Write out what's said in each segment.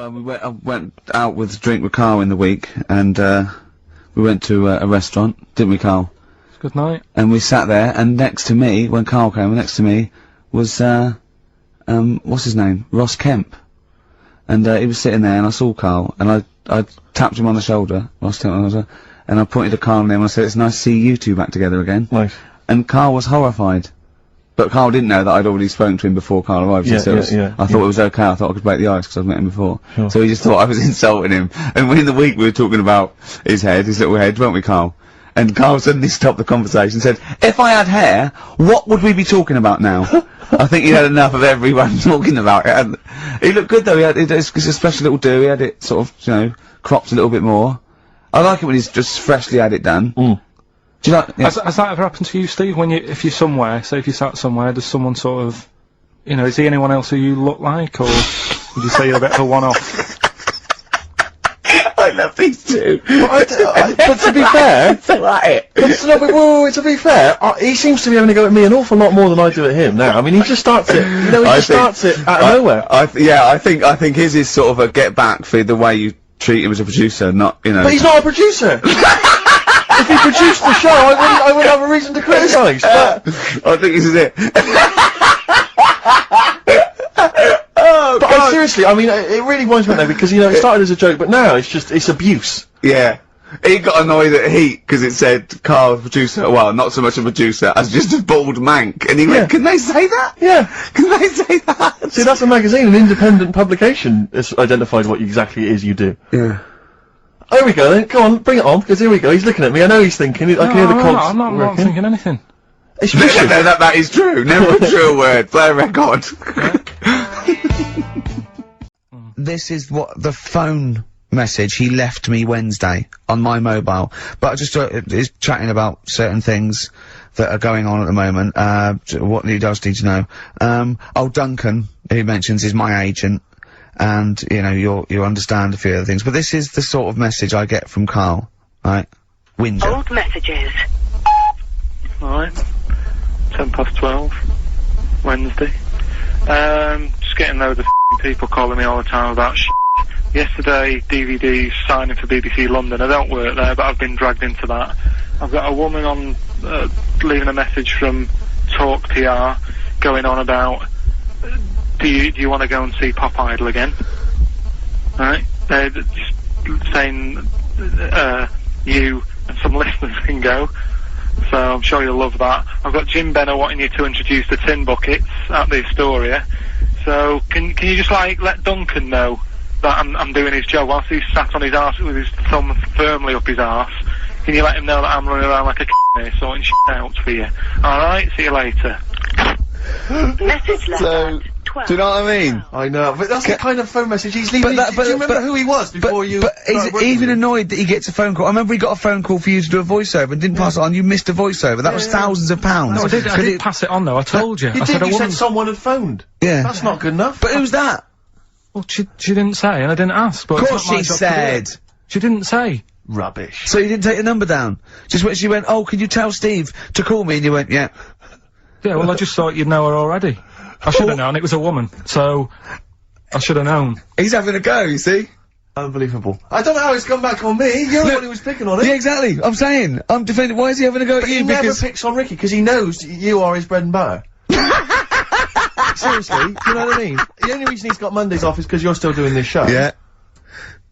I went out with a drink with Carl in the week, and we went to a restaurant, didn't we, Carl? Good night. And we sat there, and next to me, when Carl came, next to me was what's his name? Ross Kemp. And he was sitting there, and I saw Carl, and I tapped him on the shoulder, Ross Kemp on the shoulder, and I pointed to Carl and him, and I said, "It's nice to see you two back together again." Nice. And Carl was horrified. But Carl didn't know that I'd already spoken to him before Carl arrived. I thought it was okay. I thought I could break the ice because I'd met him before. Sure. So he just thought I was insulting him. And in the week we were talking about his little head, weren't we, Carl? And Carl suddenly stopped the conversation and said, "If I had hair, what would we be talking about now?" I think he had enough of everyone talking about it. And he looked good though. It's a special little do. He had it sort of, you know, cropped a little bit more. I like it when he's just freshly had it done. Mm. Do you like? Yeah. Has that ever happened to you, Steve? If you're somewhere, say if you sat somewhere, does someone sort of, you know, is he anyone else who you look like, or would you say you're a bit of a one-off? I love these two. But to be fair, to be fair, he seems to be having a go at me an awful lot more than I do at him now. I mean, he just starts it, you know, starts it out of nowhere. I think his is sort of a get back for the way you treat him as a producer, not, you know. But he's not a producer! If he produced the show, I wouldn't have a reason to criticise. I think this is it. Seriously, I mean, it really winds me up though, because, you know, it started as a joke, but now it's abuse. Yeah. He got annoyed at Heat, because it said Carl, producer, well, not so much a producer, as just a bald mank, and he went, "Can they say that? Yeah. Can they say that?" See, that's a magazine, an independent publication has identified what exactly it is you do. Yeah. Here we go then, go on, bring it on, because here we go, he's looking at me, I know he's thinking, I can hear the cogs. I'm not thinking anything. It's no, that is true, never a true word, play a record. This is what the phone message he left me Wednesday on my mobile, but just is chatting about certain things that are going on at the moment, what he does need to know. Oh, Duncan, who mentions, is my agent. And, you know, you understand a few other things. But this is the sort of message I get from Carl, right? Winger. Old messages. Alright. 12:10, Wednesday. Just getting loads of people calling me all the time about shit. Yesterday, DVDs signing for BBC London. I don't work there, but I've been dragged into that. I've got a woman on, leaving a message from Talk PR, going on about, do you want to go and see Pop Idol again? Right? They're just saying, you and some listeners can go. So I'm sure you'll love that. I've got Jim Benner wanting you to introduce the tin buckets at the Astoria. So can you just like let Duncan know that I'm doing his job whilst he's sat on his arse with his thumb firmly up his arse? Can you let him know that I'm running around like a here sorting shit out for you? Alright, see you later. Message left So, do you know what I mean? I know, but that's the kind of phone message he's leaving. Do you remember who he was before you? But he's even annoyed that he gets a phone call. I remember he got a phone call for you to do a voiceover and didn't pass it on. You missed a voiceover. That was thousands of pounds. No, I did pass it on though. I told you. You said someone had phoned. Yeah. That's not good enough. But who's that? Well, she didn't say, and I didn't ask. But Of course she said. She didn't say. Rubbish. So you didn't take the number down? Just when she went, "Oh, can you tell Steve to call me?" And you went, "Yeah." Yeah, well, I just thought you'd know her already. I should have known, it was a woman, so I should have known. He's having a go, you see? Unbelievable. I don't know how it's come back on me. You're the one who was picking on it. Yeah, exactly. I'm saying. I'm defending. Why is he having a go at you? He never picks on Ricky, because he knows you are his bread and butter. Seriously, do you know what I mean? The only reason he's got Mondays off is because you're still doing this show. Yeah.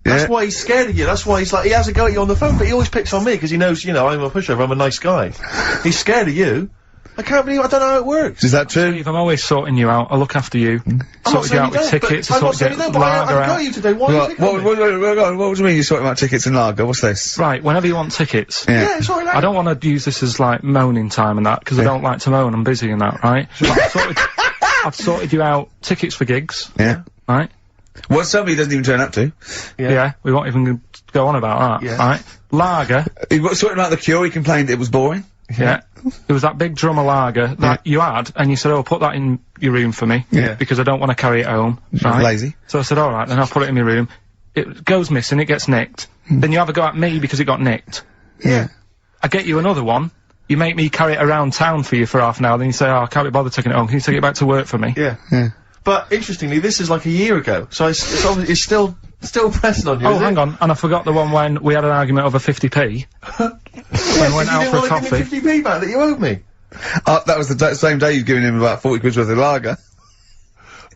That's why he's scared of you, that's why he's like, he has a go at you on the phone, but he always picks on me, because he knows, you know, I'm a pushover, I'm a nice guy. He's scared of you. I can't believe, I don't know how it works. Is that true? Steve, I'm always sorting you out. I look after you. Sorted you out with tickets, I sorted you out with lager out. I got you today, why are you picking on me? What do you mean you're sorting about tickets and lager? What's this? Right, whenever you want tickets. Yeah, it's alright. I don't want to use this as, like, moaning time and that, because I don't like to moan, I'm busy and that, right? I've sorted you out tickets for gigs. Yeah. Right? What somebody doesn't even turn up to. Yeah, we won't even go on about that, right? Lager. He was sorting about the Cure, he complained it was boring. Yeah. There was that big drum of lager that you had, and you said, "Oh, put that in your room for me." Yeah. Because I don't want to carry it home. Right? Lazy. So I said, "Alright, then I'll put it in my room." It goes missing, it gets nicked. Then you have a go at me because it got nicked. Yeah. I get you another one. You make me carry it around town for you for half an hour, then you say, "Oh, I can't be bothered taking it home. Can you take it back to work for me?" Yeah. But interestingly, this is like a year ago, so it's obviously it's still pressing on you. Oh, hang on, and I forgot the one when we had an argument over 50p. When we went out for a coffee. You didn't want to give me 50p back that you owed me. That was the same day you'd given him about 40 quid worth of lager.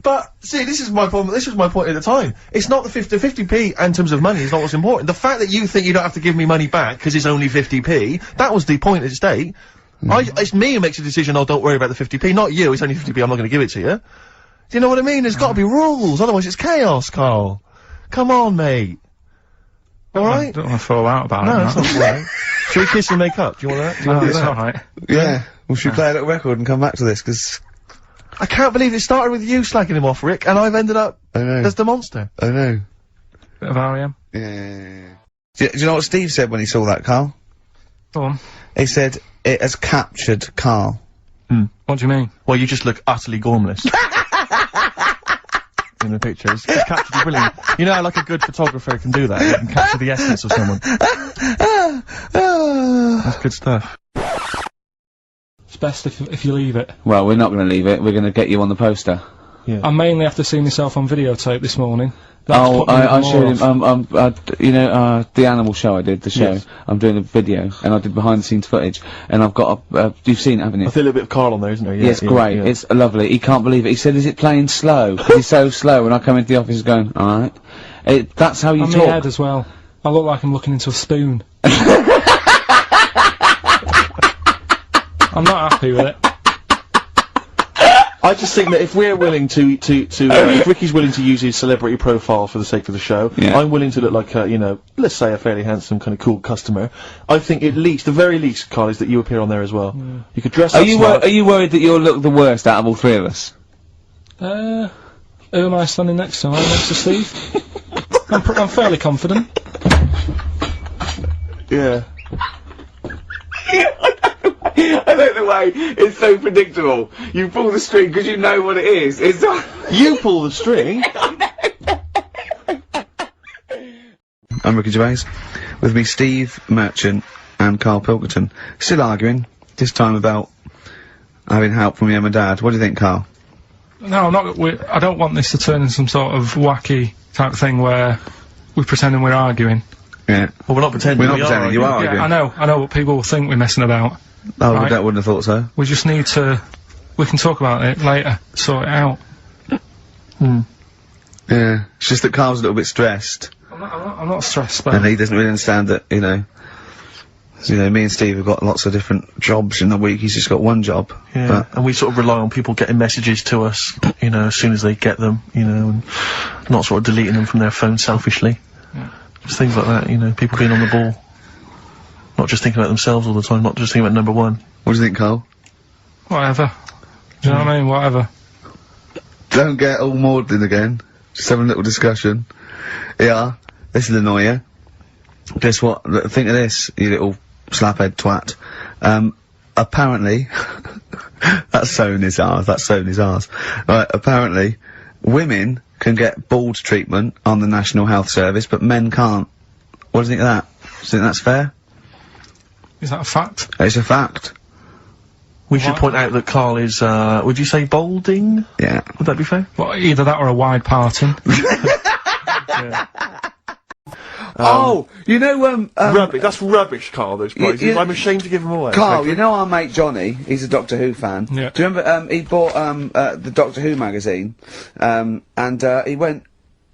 But, see, this is my problem, this was my point at the time. It's not the 50p in terms of money is not what's important. The fact that you think you don't have to give me money back because it's only 50p, that was the point at stake. It's me who makes a decision, oh, don't worry about the 50p, not you, it's only 50p, I'm not gonna give it to you. Do you know what I mean? There's gotta be rules, otherwise it's chaos, Carl. Come on, mate. Alright? I don't want to fall out about it. No, that's not alright. Shall we kiss and make up? Do you want that? Do you No, want it's that? alright. Yeah. Well, should we play a little record and come back to this, because... I can't believe it started with you slagging him off, Rick, and I've ended up I know. as the monster. I know. Bit of R.E.M. Yeah. Do you know what Steve said when he saw that, Carl? Go on. He said, it has captured Carl. What do you mean? Well, you just look utterly gormless. In the picture. It's captured brilliant. You know how like a good photographer can do that? They can capture the essence of someone. That's good stuff. It's best if you leave it. Well, we're not going to leave it. We're going to get you on the poster. Yeah. I mainly after seeing myself on videotape this morning. Oh, I showed him, off. you know, the animal show I did, the show. Yes. I'm doing a video, and I did behind the scenes footage, and I've got you've seen it, haven't you? I feel a little bit of Carl on there, isn't there? Yeah, it's great. Yeah. It's lovely. He can't believe it. He said, is it playing slow? 'Cause he's so slow, when I come into the office going, alright. That's how you On talk. my head as well. I look like I'm looking into a spoon. I'm not happy with it. I just think that if we're willing if Ricky's willing to use his celebrity profile for the sake of the show, Yeah. I'm willing to look like a, you know, let's say a fairly handsome, kind of cool customer. I think at least, the very least, Carl, is that you appear on there as well. You could dress up smart. Are you worried that you'll look the worst out of all three of us? Who am I standing next to? Am I next to Steve? I'm fairly confident. Yeah. I don't know why, it's so predictable. You pull the string because you know what it is. It's You pull the string. I'm Ricky Gervais. With me, Steve Merchant and Karl Pilkington. Still arguing, this time about having help from your mum and dad. What do you think, Carl? No, I'm not. I don't want this to turn into some sort of wacky type thing where we're pretending we're arguing. Yeah. Well, we're not pretending. We're not pretending, you are Yeah, arguing. I know what people will think we're messing about. Oh, Right. I wouldn't have thought so. We just need to. We can talk about it later, sort it out. Yeah. It's just that Carl's a little bit stressed. I'm not stressed, though. And he doesn't really understand that, you know, me and Steve have got lots of different jobs in the week, he's just got one job. Yeah, But, and we sort of rely on people getting messages to us, you know, as soon as they get them, you know, and not sort of deleting them from their phone selfishly. Yeah. Just things like that, you know, people being on the ball. Not just thinking about themselves all the time, not just thinking about number one. what do you think, Carl? Whatever. Do you know what I mean? Whatever. Don't get all maudlin again. Just having a little discussion. Yeah, this will annoy you. Guess what? Think of this, you little slaphead twat. Apparently, that's so in his arse, Right, apparently, women can get bald treatment on the National Health Service, but men can't. What do you think of that? Do you think that's fair? Is that a fact? It's a fact. We should point out that Carl is, would you say balding? Yeah. Would that be fair? Well, either that or a wide parting. Oh, you know, Rubbish, that's rubbish, Carl, those prizes. you- I'm ashamed to give them away. Carl, frankly. you know our mate Johnny? He's a Doctor Who fan. Yeah. Do you remember, he bought, the Doctor Who magazine, and, he went,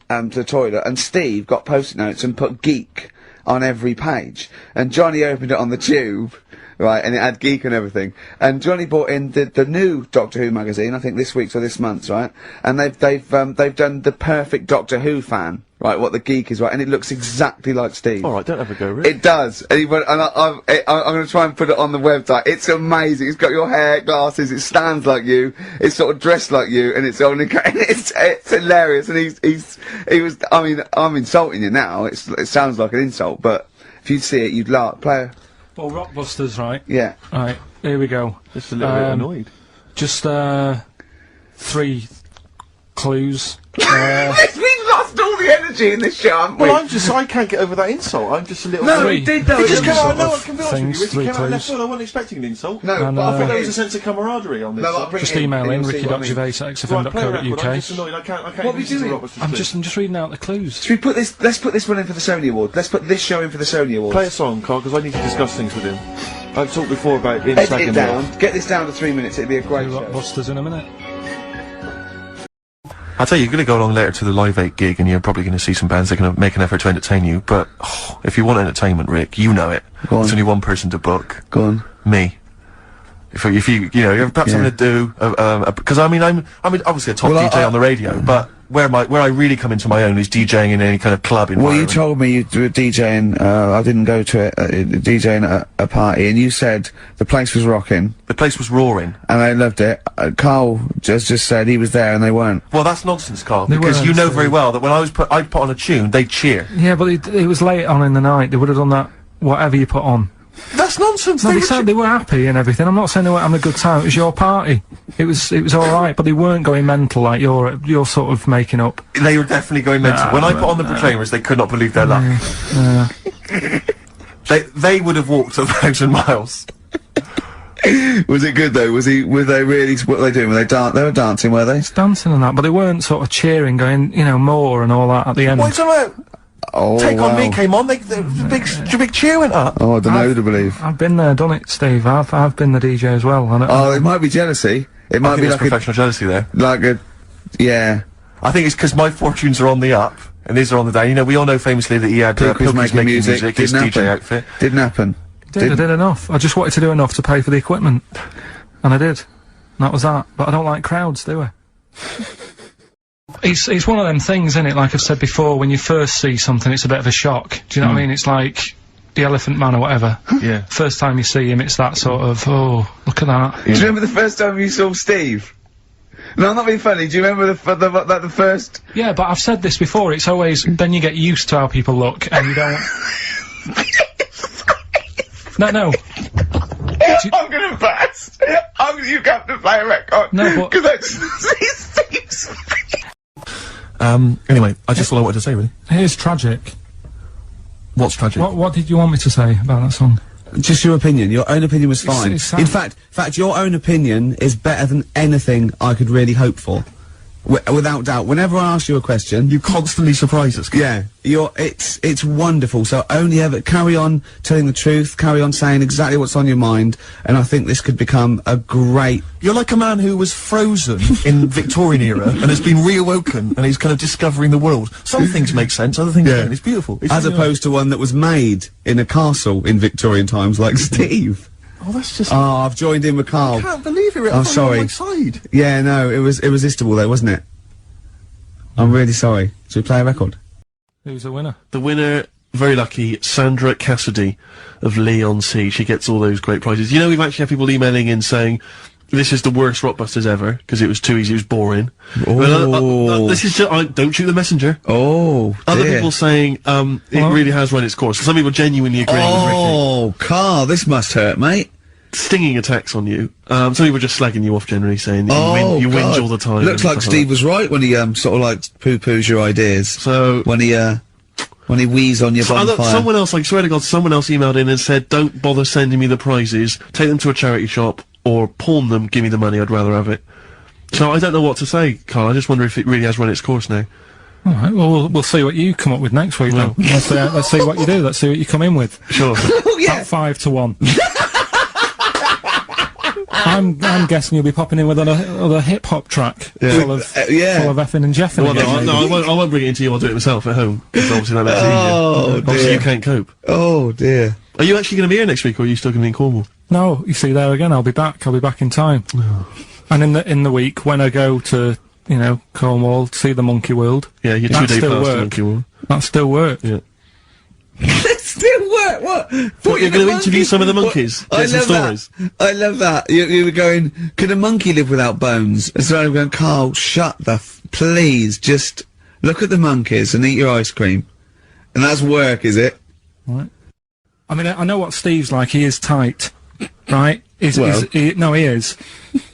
to the toilet, and Steve got post-it notes and put geek on every page. And Johnny opened it on the tube, right, and it had geek and everything. And Johnny bought in the new Doctor Who magazine, I think this week's or this month's, right? And they've done the perfect Doctor Who fan, right, what the geek is, right, and it looks exactly like Steve. Alright, don't ever go, Rick. It does, and, I'm going to try and put it on the website. It's amazing. It's got your hair, glasses. It stands like you. It's sort of dressed like you, and it's only. It's hilarious. And he was. I mean, I'm insulting you now. It sounds like an insult, but if you'd see it, you'd laugh. Play. Well, Rockbusters, right? Yeah. Right. Here we go. Just a little bit annoyed. Just 3 clues. We've lost all the energy. energy in this show, haven't we? Well, I can't get over that insult. I'm just a little... No, Three. we did though. It just It came out, was no, I sort can be honest with you, things, it three came out of left clues. field. I wasn't expecting an insult. No, And, but I I thought think there it was a is. sense of camaraderie on this. No, I'll bring Just it in, email and in you'll see what I mean. ricky.gervais@xfm.co.uk. I'm just annoyed. I can't What are we listen to doing? Robert's I'm just reading out the clues. Should we put this? Let's put this one in for the Sony Award. Let's put this show in for the Sony Award. Play a song, Carl, because I need to discuss things with him. I've talked before about being Edit it down. Get this down to 3 minutes. It'd be a great show. Rockbusters in a minute. I'll tell you, you're going to go along later to the Live 8 gig and you're probably going to see some bands that are going to make an effort to entertain you, but if you want entertainment, Rick, you know it. Go on. There's only one person to book. Go on. Me. If you have perhaps something to do, because I'm obviously a top Well, DJ on the radio, but where I really come into my own is DJing in any kind of club Well, environment. you told me you were DJing, I didn't go to it, DJing at a party, and you said the place was rocking, The place was roaring. and they loved it. Carl just said he was there and they weren't. Well, that's nonsense, Carl, They because weren't, you know so- very well that when I'd put on a tune, they'd cheer. Yeah, but it was late on in the night. They would have done that, whatever you put on. That's nonsense. No, They they were said they were happy and everything. I'm not saying they weren't having a good time. It was your party. It was alright, but they weren't going mental like you're sort of making up. They were definitely going mental. When I put on the Proclaimers, they could not believe their luck. They would have walked 1,000 miles. Was it good though? Were they really, what were they doing? They were dancing, were they? Dancing and that, but they weren't sort of cheering, going, more and all that at the end. What's about? Oh, Take wow. On Me came on, the big cheer went up. Oh, I don't know who to believe. I've been there, done it, Steve. I've been the DJ as well. And Oh, it might be jealousy. It I might think be there's like professional jealousy there. yeah. I think it's because my fortunes are on the up, and these are on the down. You know, we all know famously that he had Pilkington Pilkington making music. his Didn't DJ happen. outfit. Didn't happen. I did enough. I just wanted to do enough to pay for the equipment. And I did. And that was that. But I don't like crowds, do I? It's one of them things, isn't it? Like I've said before, when you first see something, it's a bit of a shock. Do you know what I mean? It's like the Elephant Man or whatever. Yeah. First time you see him, it's that sort of, oh, look at that. Do you remember the first time you saw Steve? No, I'm not being funny. Do you remember the first? Yeah, but I've said this before, it's always, then you get used to how people look, and you don't... No. I'm gonna burst. You have to play a record. No, but- Because I just see Steve's face. Anyway, that's all I wanted to say, really. Here's tragic. What's tragic? What did you want me to say about that song? Just your opinion. Your own opinion was fine. it's In fact, your own opinion is better than anything I could really hope for. Without doubt. Whenever I ask you a question, You constantly surprise us. yeah, it's wonderful. So only ever carry on telling the truth, carry on saying exactly what's on your mind, and I think this could become a great. You're like a man who was frozen in Victorian era and has been reawoken, and he's kind of discovering the world. Some things make sense, other things don't. It's beautiful. It's As really opposed to one that was made in a castle in Victorian times, like Steve. nice. Oh, that's just. Oh, I've joined in with Carl. I can't believe it. I'm sorry. On my side. Yeah, no, it was irresistible though, wasn't it? I'm really sorry. Should we play a record? Who's the winner? The winner, very lucky, Sandra Cassidy of Leon C. She gets all those great prizes. You know, we've actually had people emailing in saying, this is the worst Rockbusters ever, because it was too easy, it was boring. Oh. This is just, don't shoot the messenger. Oh, Other dear. people saying, it really has run its course. Some people genuinely agreeing with Ricky. Oh, Carl, this must hurt, mate. Stinging attacks on you. Some people just slagging you off generally, saying that Oh, you God. whinge all the time. Looks and like stuff Steve was right when he sort of like poo-poos your ideas. So When he wheezed on your bonfire. someone else, I swear to God, someone else emailed in and said, don't bother sending me the prizes, take them to a charity shop, or pawn them, give me the money, I'd rather have it. So I don't know what to say, Carl, I just wonder if it really has run its course now. Alright, well, we'll see what you come up with next week, No. then. Let's see what you do, let's see what you come in with. Sure. Oh, yeah. About 5 to 1. I'm guessing you'll be popping in with another hip-hop track. Full of yeah. full of effing and jeffing Well, again, no, maybe. I won't bring it into you, I'll do it myself at home. Because obviously that makes it Oh, easier. Obviously dear. you can't cope. Oh, dear. Are you actually going to be here next week, or are you still going to be in Cornwall? No, you see there again, I'll be back in time. And in the week, when I go to, Cornwall, see the Monkey World, Yeah, you're That 2 days still past the work. Monkey Wall. that still work. Yeah. Still work, what? What, you're going to interview some of the monkeys? I Get some love stories? that. I love that. You were going, could a monkey live without bones? And so I'm going, Carl, shut the please, just look at the monkeys and eat your ice cream. And that's work, is it? Right. I mean, I know what Steve's like, he is tight. Right? Well. No, he is.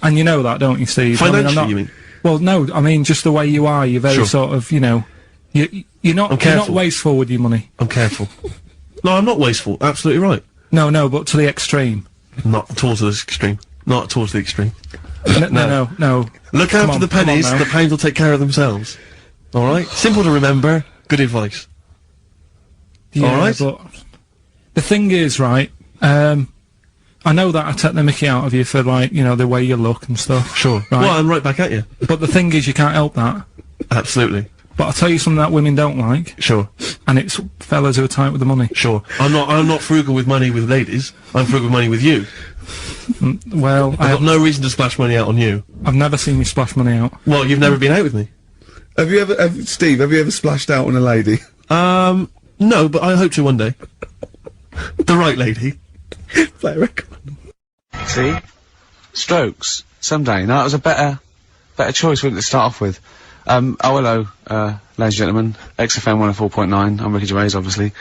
And you know that, don't you, Steve? I mean, Financially, you mean? Well, no, I mean, just the way you are, you're very Sure. sort of, you're You're not careful. wasteful with your money. I'm careful. No, I'm not wasteful. Absolutely right. No, but to the extreme. Not at all to the extreme. Not at all to the extreme. No. Look Come after on, the pennies, come on now. the pounds will take care of themselves. Alright? Simple to remember, good advice. Yeah, Alright? but the thing is, right, I know that I take the mickey out of you for, like, you know, the way you look and stuff. Sure. Right. Well, I'm right back at you. But the thing is, you can't help that. Absolutely. But I'll tell you something that women don't like, Sure. and it's fellas who are tight with the money. Sure. I'm not frugal with money with ladies. I'm frugal with money with you. Well, I've got no reason to splash money out on you. I've never seen you splash money out. Well, you've never been out with me. Have you ever, Steve, have you ever splashed out on a lady? No, but I hope to one day. The right lady. Play a record. See? Strokes. Someday. No, that was a better choice to start off with. Hello, ladies and gentlemen. XFM 104.9. I'm Ricky Gervais, obviously.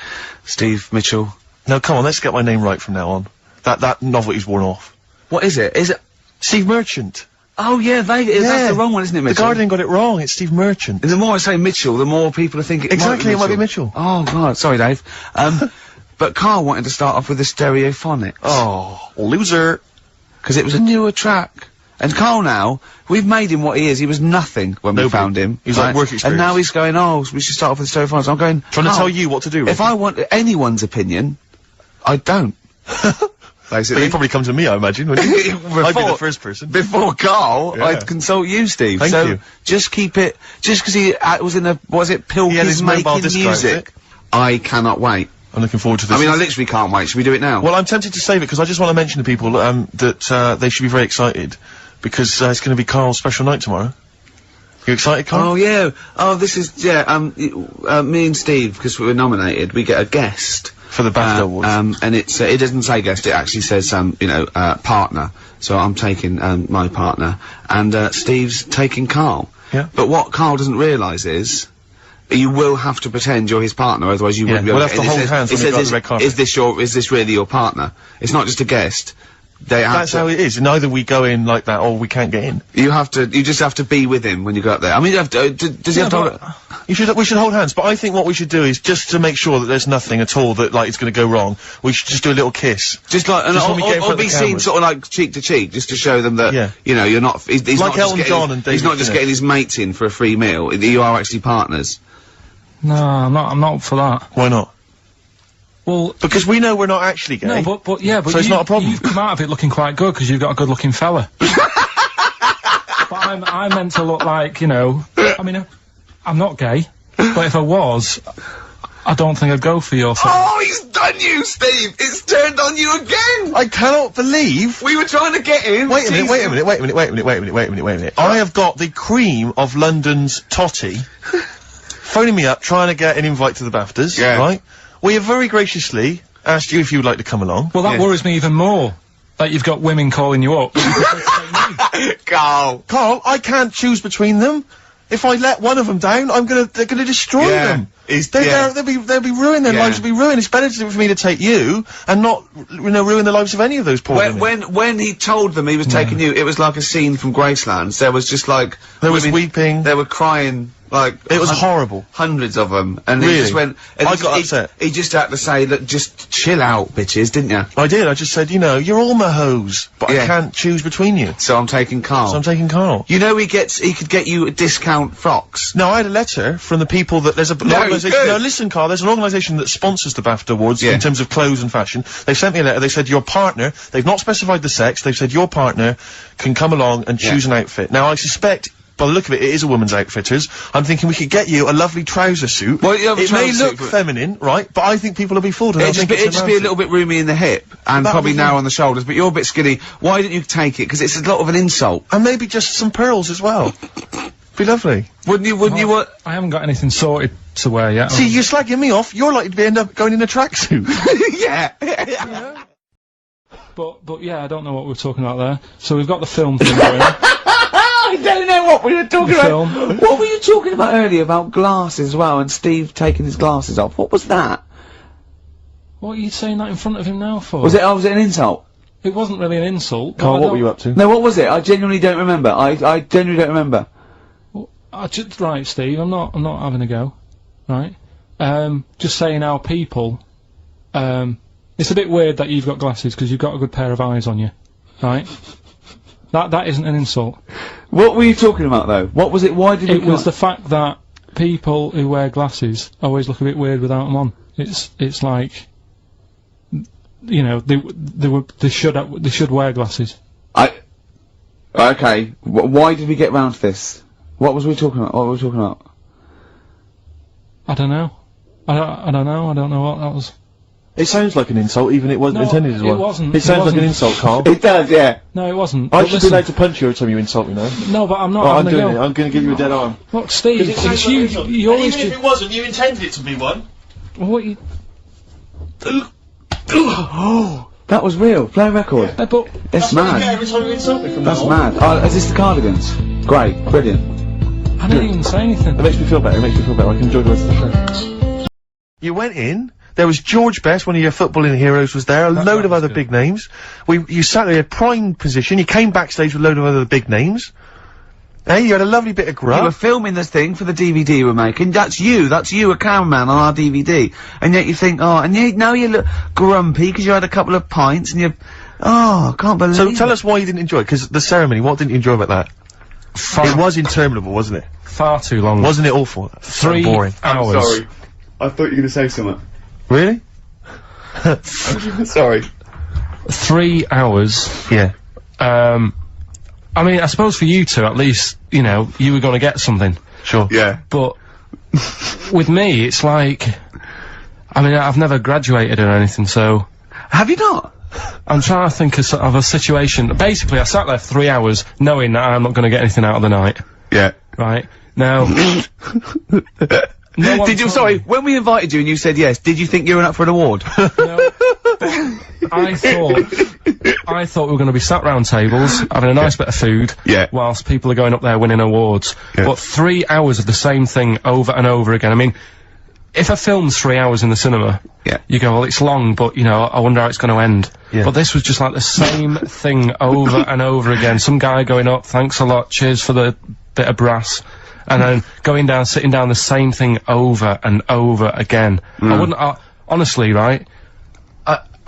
Steve Mitchell. No, come on, let's get my name right from now on. That novelty's worn off. What is it? Is it? Steve Merchant. Oh, yeah, that's the wrong one, isn't it, The Mitchell? Guardian got it wrong, it's Steve Merchant. And the more I say Mitchell, the more people are thinking Exactly, it might be Mitchell. Oh, God, sorry, Dave. But Carl wanted to start off with the Stereophonics. Oh, loser. Because it was a newer track. And Carl now, we've made him what he is. He was nothing when we Nobody. found him. He's like work experience. And now he's going, oh, we should start off with the Stereophonics. I'm going, Trying to Carl, tell you what to do, if I want anyone's opinion, I don't. But Basically. you'd probably come to me, I imagine, wouldn't you? I'd be the first person. Before Carl, Yeah. I'd consult you, Steve. Thank so you. just keep it, just because he was in a, was it He had his Pilkington mobile making disc drive, music? I cannot wait. I'm looking forward to this. I mean, I literally can't wait. Should we do it now? Well, I'm tempted to save it, because I just want to mention to people, that, they should be very excited, because, it's gonna be Carl's special night tomorrow. You excited, Carl? Oh yeah. Oh, this is me and Steve, because we were nominated, we get a guest For the BAFTA Awards. and it's it doesn't say guest, it actually says partner. So I'm taking my partner, and Steve's taking Carl. Yeah. But what Carl doesn't realise is, you will have to pretend you're his partner, otherwise you wouldn't be able we'll to. have to and it hold says- hands it when we go says on the red carpet. is this really your partner? It's not just a guest. They have That's to, how it is, and either we go in like that, or we can't get in. you just have to be with him when you go up there. I mean, you have to, does he have to? We should hold hands, but I think what we should do is, just to make sure that there's nothing at all that, like, is gonna go wrong, we should just do a little kiss. Just like, Just when we get in front or of the be seen cameras. sort of like cheek to cheek, just to show them that, Yeah. you know, you're not, he's Like not just Elton getting, John and he's David not just Tennant. getting his mates in for a free meal, you are actually partners. No, I'm not up for that. Why not? Well, Because we know we're not actually gay. no, but yeah, but So it's not a problem. You've come out of it looking quite good, because you've got a good-looking fella. But I'm meant to look like, you know, I mean, I'm not gay, but if I was, I don't think I'd go for your thing. Oh, he's done you, Steve! It's turned on you again! I cannot believe. We were trying to get him! Wait a minute. I have got the cream of London's totty phoning me up, trying to get an invite to the BAFTAs, Yeah. right? We have very graciously asked you if you would like to come along. Well, that Yeah. worries me even more, that you've got women calling you up. Carl! Carl, I can't choose between them. If I let one of them down, they're gonna destroy Yeah. them. He's- They'll yeah. be ruined, their Yeah. lives will be ruined. It's better for me to take you, and not, ruin the lives of any of those poor women. When he told them he was taking you, it was like a scene from Graceland. There was just like... There was women- weeping. They were crying, like... It was horrible. Hundreds of them. And he Really? just went... And I he- got he- upset. He just had to say, look, just chill out, bitches, didn't you? I did, I just said, you're all my hoes, but Yeah. I can't choose between you. So I'm taking Carl. So I'm taking Carl. You know he could get you discount frocks. No, I had a letter from the people that there's an organisation. good. No, listen, Carl. There's an organisation that sponsors the BAFTA Awards Yeah. in terms of clothes and fashion. They sent me a letter. They said your partner. They've not specified the sex. They've said your partner can come along and choose an outfit. Now, I suspect, by the look of it, it is a woman's outfitters. I'm thinking we could get you a lovely trouser suit. Well, you have a it may trouser look suit, but- feminine, right? But I think people will be fooled. And they'll think It'd it's just be a little bit roomy in the hip, and That probably would be narrow fine. on the shoulders, but you're a bit skinny. Why didn't you take it? Because it's a lot of an insult. And maybe just some pearls as well. Be lovely. Wouldn't you want... I haven't got anything sorted to wear yet. See, you're slagging me off. You're likely to end up going in a tracksuit. yeah. But yeah, I don't know what we're talking about there. So we've got the film thing going. I don't know what we were talking The about. film. What were you talking about earlier about glasses as well, and Steve taking his glasses off? What was that? What are you saying that in front of him now for? Was it an insult? It wasn't really an insult. Carl, but I what don't- were you up to? No, what was it? I genuinely don't remember. I genuinely don't remember. Right, Steve. I'm not having a go. right? Just saying how people, it's a bit weird that you've got glasses because you've got a good pair of eyes on you, right? That isn't an insult. What were you talking about though? What was it? Why did it was the fact that people who wear glasses always look a bit weird without them on. It's like, you know, they should wear glasses. Okay. Why did we get round to this? What was we talking about? What were we talking about? I don't know. I don't know. I don't know what that was. It sounds like an insult, even it wasn't intended as one. It wasn't. It sounds like an insult, Carl. It does, yeah. No, it wasn't. I But should be listen, allowed to punch you every time you insult me now. No, but I'm not Right, I'm having a doing it. go. I'm going to give you a dead arm. Look, Steve, it's you always Even if it wasn't, you intended it to be one. what you... That was real. Play a record. but It's That's what you get mad. every time you insult me from That's now on. mad. Oh, is this the Cardigans? Great. Brilliant. I didn't even say anything. It makes me feel better. It makes me feel better. I can enjoy the rest of the show. You went in. There was George Best, one of your footballing heroes, was there. A load of other big names. You sat there in a prime position. You came backstage with a load of other big names. Hey, you had a lovely bit of You were grub. filming this thing for the DVD we're making. That's you, a cameraman on our DVD. And yet you think, oh, and now you look grumpy because you had a couple of pints and I can't believe So tell us why you didn't enjoy it, because the ceremony, what didn't you enjoy about that? It was interminable, wasn't it? Far too long. Wasn't it awful? So 3 boring. hours. I thought you were going to say something. Really? Sorry. 3 hours. Yeah. I mean, I suppose for you two, at least, you know, you were going to get something. Sure. Yeah. But with me, it's like, I mean, I've never graduated or anything, so Have you not? I'm trying to think of a situation. Basically, I sat there 3 hours knowing that I'm not going to get anything out of the night. Yeah. Right? Now... no one Did you, told sorry, me. when we invited you and you said yes, did you think you were up for an award? No, I thought we were going to be sat round tables, having a nice bit of food, Yeah. whilst people are going up there winning awards. Yeah. But 3 hours of the same thing over and over again. I mean, if a film's 3 hours in the cinema, Yeah. you go, well, it's long, but, you know, I wonder how it's going to end. Yeah. But this was just like the same thing over and over again. Some guy going up, thanks a lot, cheers for the bit of brass. And then going down, sitting down, the same thing over and over again. I wouldn't, honestly, right?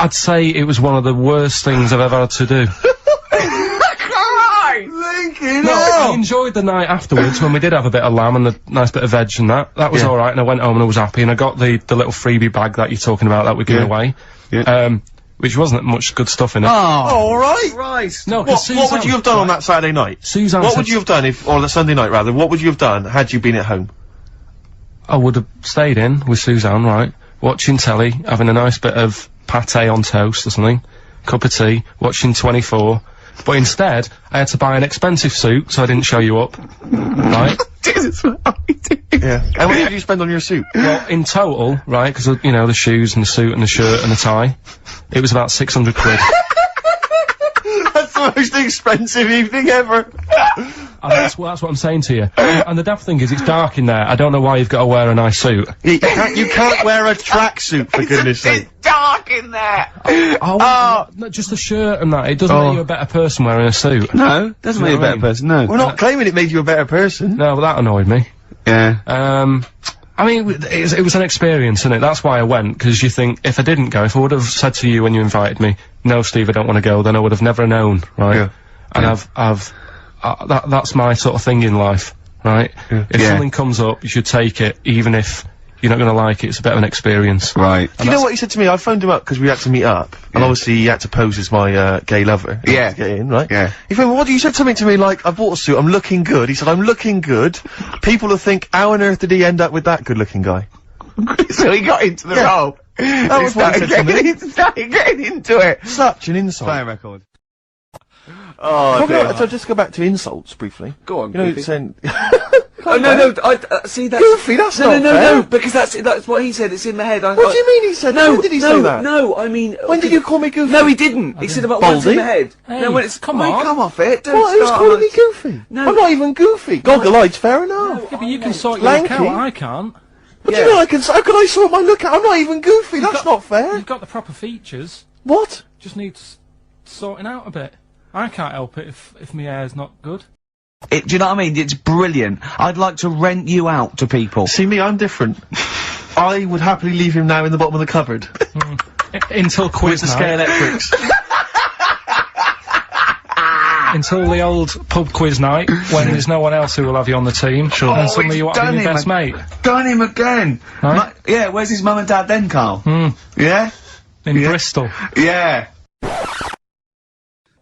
I'd say it was one of the worst things I've ever had to do. No, I enjoyed the night afterwards when we did have a bit of lamb and a nice bit of veg and that. That was Yeah. alright, and I went home and I was happy, and I got the little freebie bag that you're talking about that we're giving Yeah. away. Yeah. Which wasn't much good stuff in it. Oh, alright. Christ. No, What 'cause would you have done on right, that Saturday night? Suzanne What said would you have done or the Sunday night rather, what would you have done had you been at home? I would have stayed in with Suzanne, right, watching telly, having a nice bit of pate on toast or something, cup of tea, watching 24, but instead, I had to buy an expensive suit so I didn't show you up, right? Jesus, Yeah. And what did you spend on your suit? Well, in total, right, because, you know, the shoes and the suit and the shirt and the tie, it was about 600 quid. That's the most expensive evening ever. And that's what I'm saying to you. And the daft thing is, it's dark in there. I don't know why you've got to wear a nice suit. You can't wear a tracksuit, for goodness sake. It's dark in there. No, just the shirt and that. It doesn't make you a better person wearing a suit. No, doesn't make you a better person, no. We're not claiming it made you a better person. No, but that annoyed me. Yeah. I mean, it was an experience, innit? That's why I went, because you think, if I didn't go, if I would have said to you when you invited me, no, Steve, I don't want to go, then I would have never known, right? Yeah. And that's my sort of thing in life, right? Yeah. If Yeah. something comes up, you should take it, even if you're not going to like it. It's a bit of an experience. Right. Do you know what he said to me? I phoned him up because we had to meet up, and obviously he had to pose as my gay lover. Yeah. To get in, right? Yeah. He phoned me, what, you said something to me like, I bought a suit, I'm looking good. He said, I'm looking good. People will think, how on earth did he end up with that good-looking guy? So he got into the Yeah. role. That was what he said to me. He started getting into it. Such an insult. Play a record. Oh, Probably, dear. so just go back to insults briefly. Go on, You know, Goofy. saying, Oh, no, see, that's... Goofy, that's not fair. No, because that's what he said, it's in my head. What do you mean he said? When did he say that? No, I mean... When did you call me Goofy? No, he didn't. He said about what's in Baldy? my head. Hey, no, when it's... come Mate, on. come off it. Don't What? Who's start calling on me it. Goofy? No. I'm not even Goofy. Goggle-eyed's fair enough. Yeah, but you can sort your Lanky. look out, I can't. What do you mean I can... How can I sort my look out? I'm not even Goofy. That's not fair. You've got the proper features, What? just needs sorting out a bit. I can't help it if my hair's not good. Do you know what I mean? It's brilliant. I'd like to rent you out to people. See me, I'm different. I would happily leave him now in the bottom of the cupboard. Until quiz With the night. Scalextrics. Until the old pub quiz night, when there's no one else who will have you on the team. Sure. And Oh, suddenly he's you want to done be your him best mate. Done him again. Right. Yeah, where's his mum and dad then, Carl? Yeah? In Yeah. Bristol. Yeah.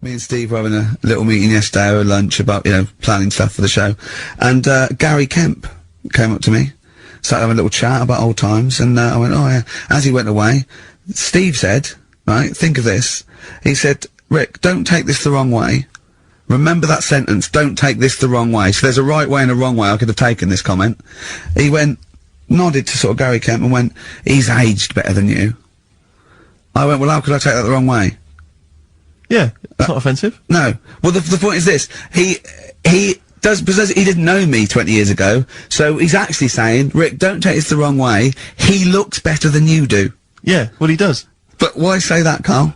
Me and Steve were having a little meeting yesterday over lunch about, you know, planning stuff for the show. And, Gary Kemp came up to me, started having a little chat about old times, and, I went, oh yeah. As he went away, Steve said, right, think of this. He said, Rick, don't take this the wrong way. Remember that sentence, don't take this the wrong way. So there's a right way and a wrong way. I could have taken this comment. He went, nodded to sort of Gary Kemp and went, he's aged better than you. I went, well, how could I take that the wrong way? Yeah, it's not offensive. No. Well, the point is this. He does, because he didn't know me 20 years ago, so he's actually saying, Rick, don't take this the wrong way. He looks better than you do. Yeah, well he does. But why say that, Carl?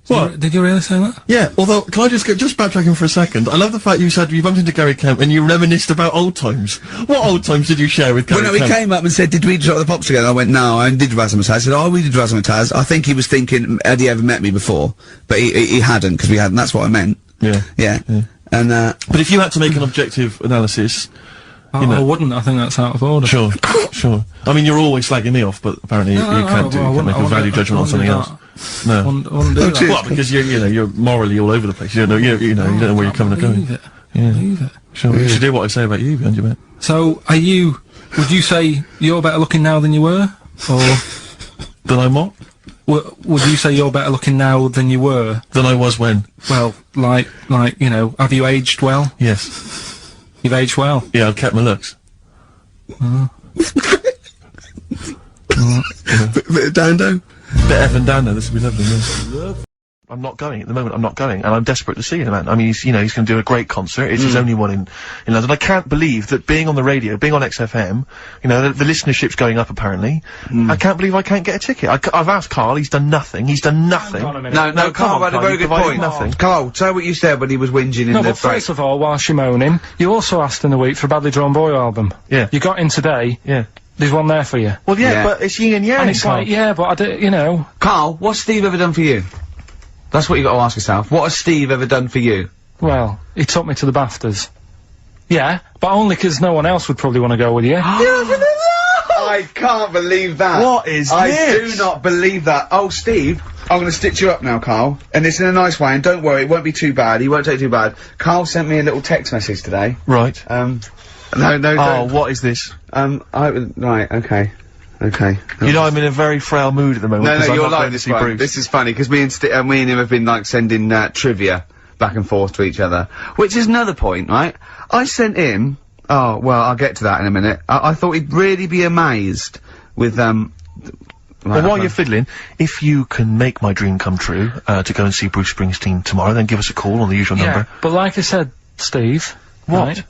What? Did you really say that? Yeah, although, can I just backtracking for a second? I love the fact you said you bumped into Gary Kemp and you reminisced about old times. What old times did you share with Gary Well, no, Kemp? he came up and said, did we drop the pops together? I went, no, I did Razzmatazz. I said, oh, we did Razzmatazz. I think he was thinking, had he ever met me before? But he hadn't, because we hadn't. That's what I meant. Yeah. Yeah. And, But if you had to make an objective analysis, I wouldn't. I think that's out of order. sure, sure. I mean, you're always slagging me off, but apparently you can't make a value judgment on something else. No. I wouldn't do that. Well, because you're morally all over the place. You don't know, you don't know where you're coming and going. Believe it. Yeah. Believe it. Sure. You should hear what I say about you behind your back. So, would you say you're better looking now than you were? Or, Then I'm what? would you say you're better looking now than you were? Than I was when? Well, like, you know, have you aged well? Yes. You've aged well. Yeah, I've kept my looks. bit of Dando? Bit Evan Dando, this would be lovely, yeah. I'm not going at the moment, I'm not going, and I'm desperate to see him, man. I mean, he's going to do a great concert, it's his only one in London. I can't believe that being on the radio, being on XFM, you know, the listenership's going up apparently. I can't believe I can't get a ticket. I've asked Carl, he's done nothing, Hang on a minute. No, come Carl on, had a Carl, very you good provided point. nothing. Carl, say what you said when he was whinging in No, the but first of all, whilst you're moaning, you also asked in the week for a Badly Drawn Boy album. Yeah. You got in today, Yeah. there's one there for you. Well, yeah, Yeah. but it's yin and yang, And it's Carl. like, yeah, but I do, you know. Carl, what's Steve ever done for you? That's what you got to ask yourself. What has Steve ever done for you? Well, he took me to the BAFTAs. Yeah, but only 'cause no one else would probably want to go with you. I can't believe that. What is I this? do not believe that. Oh, Steve, I'm going to stitch you up now, Carl. And it's in a nice way, and don't worry, it won't be too bad. He won't take too bad. Carl sent me a little text message today. Right. No, Oh, don't. what is this? Right, okay. Okay. You know, I'm in a very frail mood at the moment. No, 'cause I'm you're not going like to this see one. Bruce. This is funny, because me and him have been, like, sending, trivia back and forth to each other. Which is another point, right? I sent him... Oh, well, I'll get to that in a minute. I thought he'd really be amazed with, Well, while you're fiddling, if you can make my dream come true, to go and see Bruce Springsteen tomorrow, then give us a call on the usual Yeah, number. but like I said, Steve. What? Right,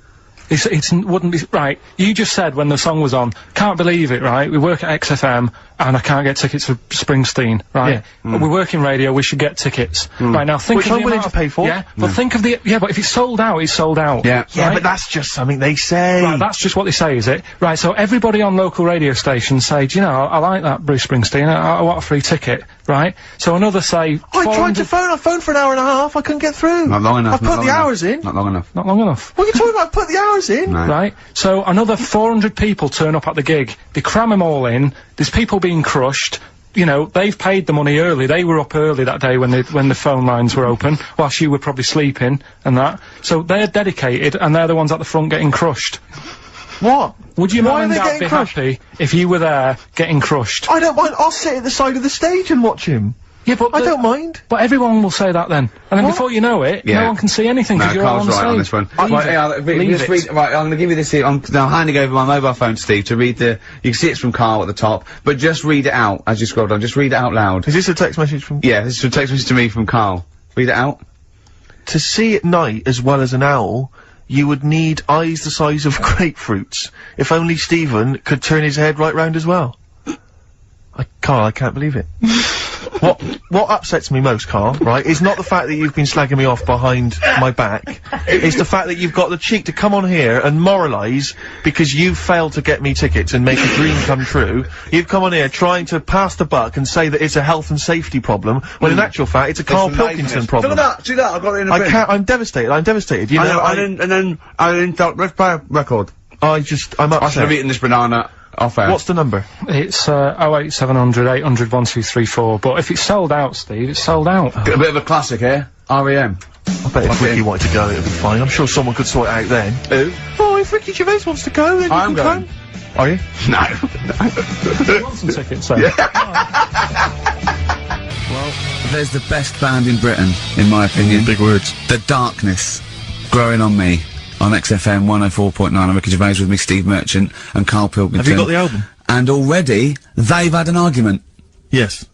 it wouldn't be, right, you just said when the song was on, can't believe it, right, we work at XFM, and I can't get tickets for Springsteen, right? Yeah. We work in radio, we should get tickets. Right, now think Which of I'm the willing amount to pay for. Yeah, but think of the, but if it's sold out, it's sold out. Yeah. Yeah, right? but that's just something they say. Right, that's just what they say, is it? Right, so everybody on local radio stations say, do you know, I like that Bruce Springsteen, I want a free ticket, right? So another say, I tried 400 to phone, I phoned for an hour and a half, I couldn't get through. Not long enough. I put the hours in. Not long enough. Not long enough. What are you talking about? I put the hours in. No. Right, so another 400 people turn up at the gig, they cram them all in, there's people being crushed, you know, they've paid the money early, they were up early that day when the phone lines were open, whilst you were probably sleeping, and that, so they're dedicated, and they're the ones at the front getting crushed. What? Would your Why mum are and they dad getting be crushed? happy if you were there getting crushed? I don't mind, I'll sit at the side of the stage and watch him. Yeah, but I don't mind. But everyone will say that then, and then What? before you know it, Yeah. no one can see anything No, because you're all Carl's on right stage. on this one. Leave Right, it. yeah, Leave just it. read, right, I'm gonna give you this here. I'm now handing over my mobile phone to Steve to read the, you can see it's from Carl at the top, but just read it out as you scroll down, just read it out loud. Is this a text message from... Yeah, this is a text message to me from Carl. Read it out. To see at night as well as an owl, you would need eyes the size of grapefruits. If only Stephen could turn his head right round as well. Carl, I can't believe it. What upsets me most, Carl, right, is not the fact that you've been slagging me off behind my back. It's the fact that you've got the cheek to come on here and moralise because you failed to get me tickets and make a dream come true. You've come on here trying to pass the buck and say that it's a health and safety problem, when in actual fact it's a Karl Pilkington problem. See that, I've got it in a bin. I'm devastated, you know, and then I didn't thought, let's play a record. I'm I should upset. have eaten this banana off air. What's the number? It's 08700 800 1234. But if it's sold out, Steve, it's sold out. A bit of a classic here. R.E.M. I bet if Ricky wanted to go, it'd be fine. I'm sure someone could sort it out then. Who? Oh, if Ricky Gervais wants to go, then I'm you can going. come. Are you? No. You want some tickets, sir? Well, there's the best band in Britain, in my opinion. Big words. The Darkness, Growing on Me, on XFM 104.9. I'm Ricky Gervais, with me Steve Merchant and Karl Pilkington. Have you got the album? And already, they've had an argument. Yes.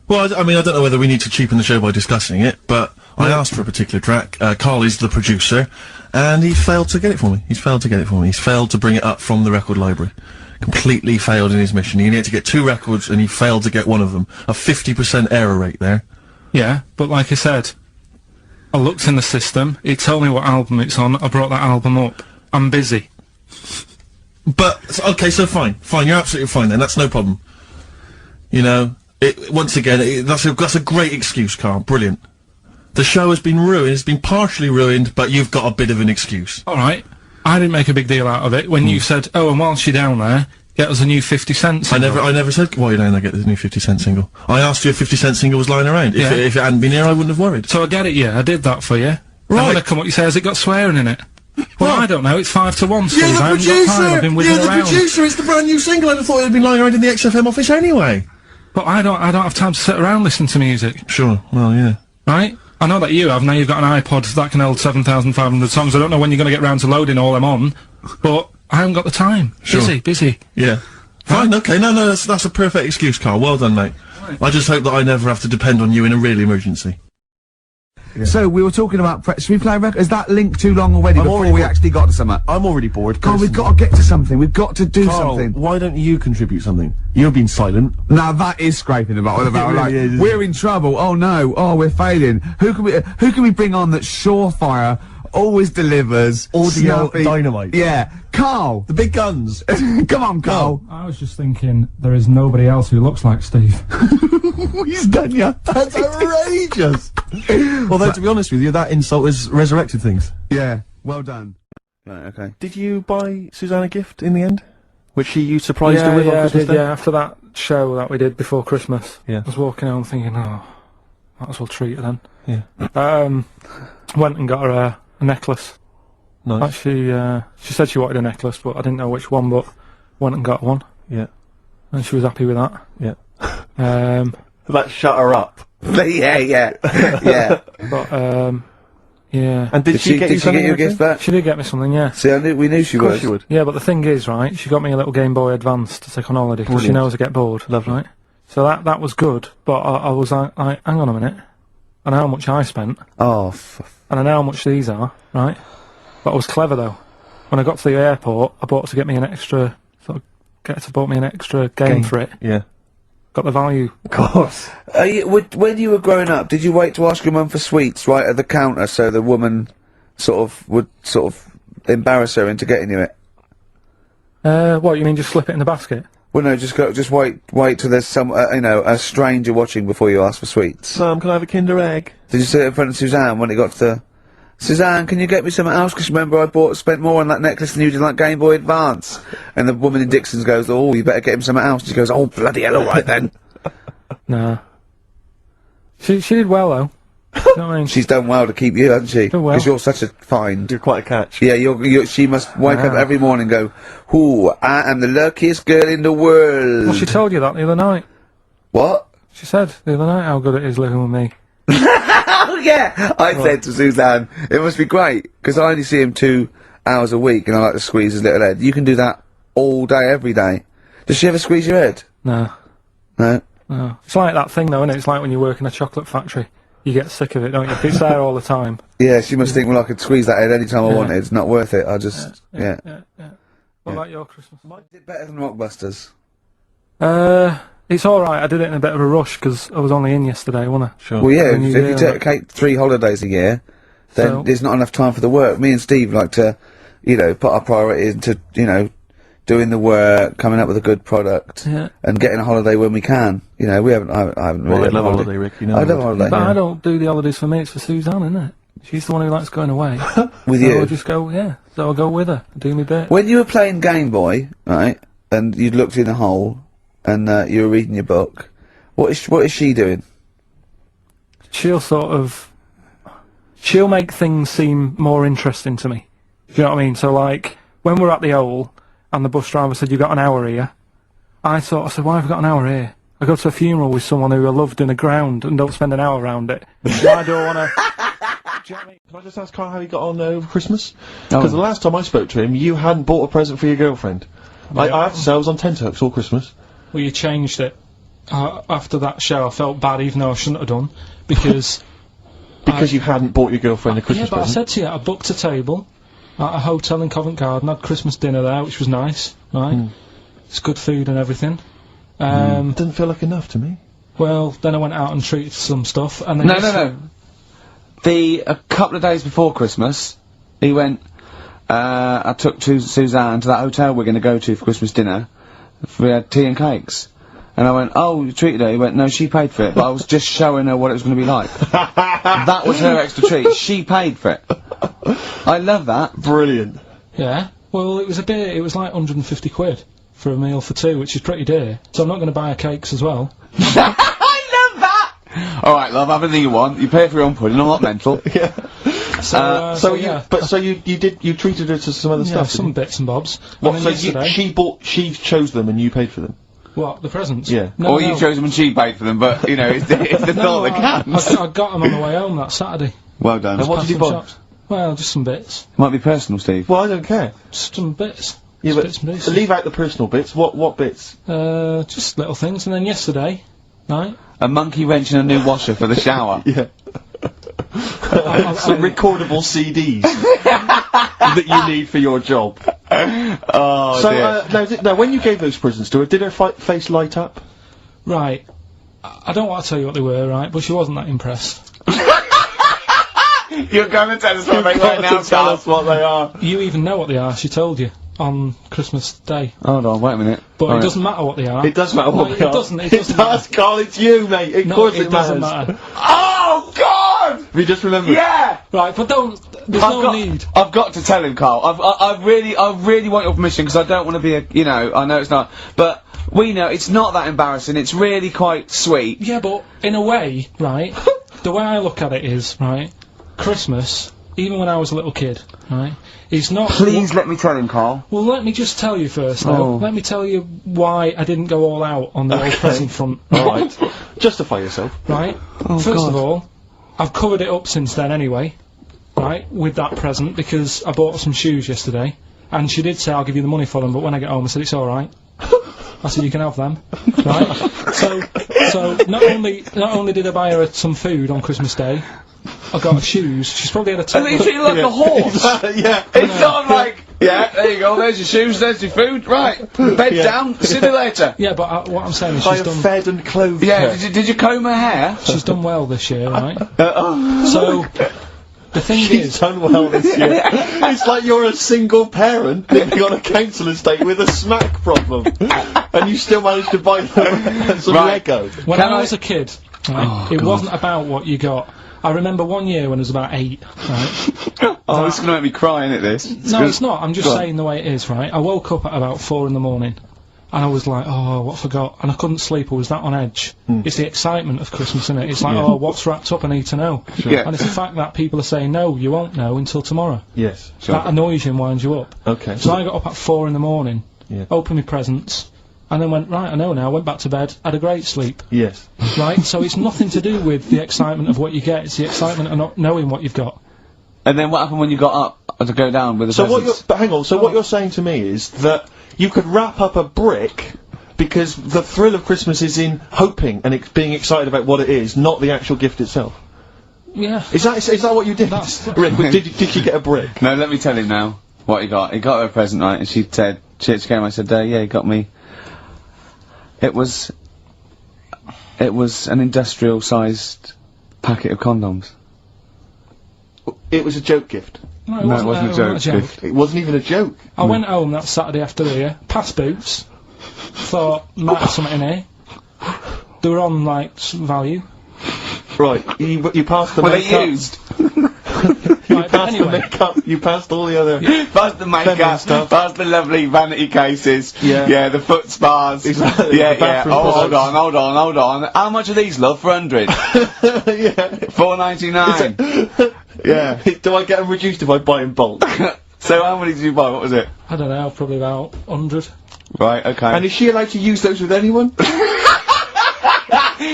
Well, I mean, I don't know whether we need to cheapen the show by discussing it, but I asked for a particular track. Carl is the producer, and he failed to get it for me. He's failed to get it for me. He's failed to bring it up from the record library. Completely failed in his mission. He needed to get 2 records, and he failed to get one of them. A 50% error rate there. Yeah, but like I said, I looked in the system, it told me what album it's on, I brought that album up. I'm busy. But, okay, so fine. Fine, you're absolutely fine then. That's no problem. You know, once again, that's a great excuse, Carl. Brilliant. The show has been ruined. It's been partially ruined, but you've got a bit of an excuse. Alright, I didn't make a big deal out of it when you said, oh, and whilst you're down there, get us a new 50 Cent single. I never said, while you're down there, get this new 50 Cent single. I asked you if 50 Cent single was lying around. Yeah. If it hadn't been here, I wouldn't have worried. So I get it, yeah, I did that for you. Right. And when I come up, you say, has it got swearing in it? Well, I don't know, it's 5 to 1, Steve. You're the I haven't got time, I've been producer! whizzing You're the around. producer! It's the brand new single. I'd have thought it had been lying around in the XFM office anyway. But I don't have time to sit around listening to music. Sure, well, yeah. Right? I know that you have, now you've got an iPod that can hold 7,500 songs. I don't know when you're gonna get round to loading all them on, but I haven't got the time. Sure. Busy. Yeah. Fine, okay, no, that's a perfect excuse, Carl. Well done, mate. Right. I just hope that I never have to depend on you in a real emergency. So, we were talking about should we play a record? Is that link too long already before already we bored. actually got to something? I'm already bored. Carl, we've got to get to something. We've got to do Carl, something. why don't you contribute something? You've been silent. Now that is scraping the bottom about really like is, isn't we're in trouble. Oh no! Oh, we're failing. Who can we bring on that's surefire, always delivers, Audio snappy? dynamite. Yeah, Carl. The big guns. Come on, Carl. I was just thinking, there is nobody else who looks like Steve. He's done ya. That's outrageous. Although, to be honest with you, that insult has resurrected things. Yeah. Well done. Right. Okay. Did you buy Suzanne a gift in the end? Which you surprised her with on Christmas Day? after that show that we did before Christmas. Yeah. I was walking home thinking, oh, might as well treat her then. Yeah. Went and got her a necklace. Nice. Actually, she said she wanted a necklace, but I didn't know which one, but went and got one. Yeah. And she was happy with that. Yeah. That shut her up. yeah. But, yeah. And did she get you something? a gift back? She did get me something, yeah. See, we knew she Of course would. she would. Yeah, but the thing is, right, she got me a little Game Boy Advance to take on holiday, because she Brilliant. knows I get bored. Lovely. Right? So that was good, but I was like, hang on a minute. I know how much I spent, Oh. and I know how much these are, right? But I was clever, though. When I got to the airport, I bought her to get me an extra, bought me an extra game for it. Yeah. Got the value. Of course. When you were growing up, did you wait to ask your mum for sweets right at the counter so the woman would embarrass her into getting you it? What, you mean just slip it in the basket? Well, no, just wait till there's some, a stranger watching before you ask for sweets. Mum, can I have a Kinder Egg? Did you sit in front of Suzanne when it got to, Suzanne, can you get me something else? Because remember I spent more on that necklace than you did on that Game Boy Advance. And the woman in Dixon's goes, oh, you better get him something else. She goes, oh, bloody hell, alright then. Nah. She did well, though. You know what I mean? She's done well to keep you, hasn't she? Done well. Because you're such a find. You're quite a catch. Yeah, she must wake up Wow. every morning and go, ooh, I am the luckiest girl in the world. Well, she told you that the other night. What? She said the other night how good it is living with me. Oh, yeah! I said to Suzanne, it must be great, because I only see him 2 hours a week, and I like to squeeze his little head. You can do that all day, every day. Does she ever squeeze your head? No. No? No. It's like that thing, though, isn't it? It's like when you work in a chocolate factory. You get sick of it, don't you? If it's there all the time. Yeah, she must think, well, I could squeeze that head any time I Yeah. wanted. It's not worth it. I just, yeah. What about your Christmas? Is it better than Rockbusters? It's alright, I did it in a bit of a rush, because I was only in yesterday, wasn't I? Sure. Well, yeah, When if you you do take 3 holidays a year, then So- there's not enough time for the work. Me and Steve like to, you know, put our priority into, you know, doing the work, coming up with a good product, Yeah. and getting a holiday when we can. You know, I haven't Well, really I had love a holiday, Rick, you know. I love a holiday. But I don't do the holidays for me, it's for Suzanne, isn't it? She's the one who likes going away. With So you. I'll just go, yeah. So I'll go with her, do me bit. When you were playing Game Boy, right, and you'd looked in a hole, and you were reading your book, what is she doing? She'll make things seem more interesting to me. Do you know what I mean? So like, when we're at the Owl, and the bus driver said, "You've got an hour here," I said, "Why have I got an hour here? I go to a funeral with someone who I loved in the ground and don't spend an hour around it. I don't wanna..." Do you know what I mean? Can I just ask Carl how he got on over Christmas? Because the last time I spoke to him, you hadn't bought a present for your girlfriend. I have to say, I was on tenterhooks all Christmas. Well, you changed it. After that show, I felt bad, even though I shouldn't have done, because... Because you hadn't bought your girlfriend a Christmas Yeah, but I present. said to you, I booked a table at a hotel in Covent Garden, had Christmas dinner there, which was nice, right? It's good food and everything. Didn't feel like enough to me. Well, then I went out and treated some stuff, and then... No. A couple of days before Christmas, he went, I took Suzanne to that hotel we're going to go to for Christmas dinner. We had tea and cakes. And I went, "Oh, you treated her?" He went, "No, she paid for it, but I was just showing her what it was going to be like." That was her extra treat. She paid for it. I love that. Brilliant. Yeah. Well, it was like 150 quid for a meal for 2, which is pretty dear. So I'm not going to buy her cakes as well. I love that! Alright, love, have anything you want. You pay for your own pudding, I'm not mental. Yeah. So yeah. You treated her to some other Yeah, stuff. some bits and bobs. What? And So then yesterday, she chose them and you paid for them. what, the presents? Yeah. No, Or no. you chose them and she paid for them, but, you know, it's the thought that counts. I got them on the way home that Saturday. Well done. And what did you Past some buy? shops. Well, just some bits. Might be personal, Steve. Well, I don't care. Just some bits. Yeah, Just but bits and pieces. leave out the personal bits. What bits? Just little things. And then yesterday, right? A monkey wrench and a new washer for the shower. Yeah. Some recordable CDs that you need for your job. Oh, So, dear. now, when you gave those presents to her, did her face light up? Right. I don't want to tell you what they were, right? But she wasn't that impressed. You're going to tell us what they were now, Tell us what they are. You even know what they are. She told you on Christmas Day. Hold on, wait a minute. But Alright. it doesn't matter what they are. It does matter what No, they are. it doesn't. It It doesn't does, matter. Carl. It's you, mate. Of No, course it doesn't matters. matter. Oh, God! Have you just remembered? Yeah! Right, but don't. There's no need. I've got to tell him, Carl. I really want your permission because I don't want to be a, you know, I know it's not, but we know it's not that embarrassing. It's really quite sweet. Yeah, but in a way, right? The way I look at it is, right? Christmas, even when I was a little kid, right? Is not. Please let me tell him, Carl. Well, let me just tell you first, though. Oh. Let me tell you why I didn't go all out on the old present front. Alright. Justify yourself. Right? Oh, First God. of all, I've covered it up since then anyway, right, with that present, because I bought her some shoes yesterday, and she did say, "I'll give you the money for them," but when I get home I said, "It's alright." I said, "You can have them." Right? So not only did I buy her some food on Christmas Day, I got her shoes. She's probably had a And you treat him like a horse. Yeah. It's not like, yeah, there you go, there's your shoes, there's your food, right, bed Yeah. down, see you later. Yeah, but what I'm saying is I she's have done. fed and clothed Yeah, her. did you comb her hair? She's done well this year, right? So the thing She's is, done well this year. It's like you're a single parent living on a council estate with a smack problem, and you still managed to buy them some Right. Lego. when Can I I- was a kid, right, it wasn't about what you got. I remember one year when I was about 8, right? Oh, this is gonna make me cry, isn't it, this? No, it's not. I'm just Go on. saying the way it is, right? I woke up at about 4 in the morning, and I was like, "Oh, what I forgot?" And I couldn't sleep. I was that on edge. It's the excitement of Christmas, isn't it? It's like, "Oh, what's wrapped up? I need to know." Yeah. And it's the fact that people are saying, "No, you won't know until tomorrow." Yes. That annoys you and winds you up. Okay. So I got up at 4 in the morning, Yeah. opened my presents, and then went, "Right, I know now." Went back to bed, had a great sleep. Yes. Right? So it's nothing to do with the excitement of what you get. It's the excitement of not knowing what you've got. And then what happened when you got up to go down with the So what presents? you're, but hang on, so what you're saying to me is that you could wrap up a brick because the thrill of Christmas is in hoping and being excited about what it is, not the actual gift itself. Yeah. Is that what you did? That's- Rick, did you get a brick? No, let me tell him now what he got. He got her a present, right, and she said, she came, I said, yeah, he got me. It was It was an industrial-sized packet of condoms. It was a joke gift. No, No, it wasn't a joke. joke. It wasn't even a joke. I went home that Saturday after here, past Boots, thought, might have something in here. They were on, like, some value. Right, you passed the Were they makeup. used? Right, but Passed the anyway, makeup, you passed all the other... Past the Feminine makeup, stuff. past the lovely vanity cases. Yeah. Yeah, the foot spas. Exactly, Yeah, the yeah. bathroom Oh, hold products. on. How much are these, love, for 100? Yeah. $4.99. Yeah. Do I get them reduced if I buy in bulk? So how many did you buy? What was it? I don't know, probably about 100. Right, okay. And is she allowed to use those with anyone?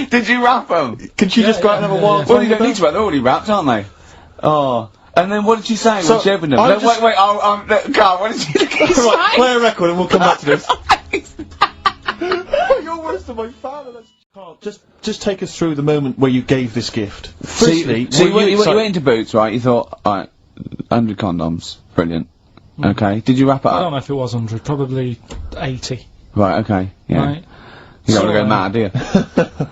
Did you wrap them? Can she just go out and have a wild Well, time you don't with need to wrap, they're already wrapped, aren't they? Oh. And then what did she say So, when she opened them? I'm No, just- wait, Carl, what did she say? Right, play a record and we'll come back to this. You're worse than my father. Carl, just take us through the moment where you gave this gift. Firstly, So you were went excited- into Boots, right? You thought, alright, 100 condoms. Brilliant. Okay. Did you wrap it I don't up? know if it was 100, probably 80. Right, okay. Yeah. Right? You don't want to So, go mad, do you?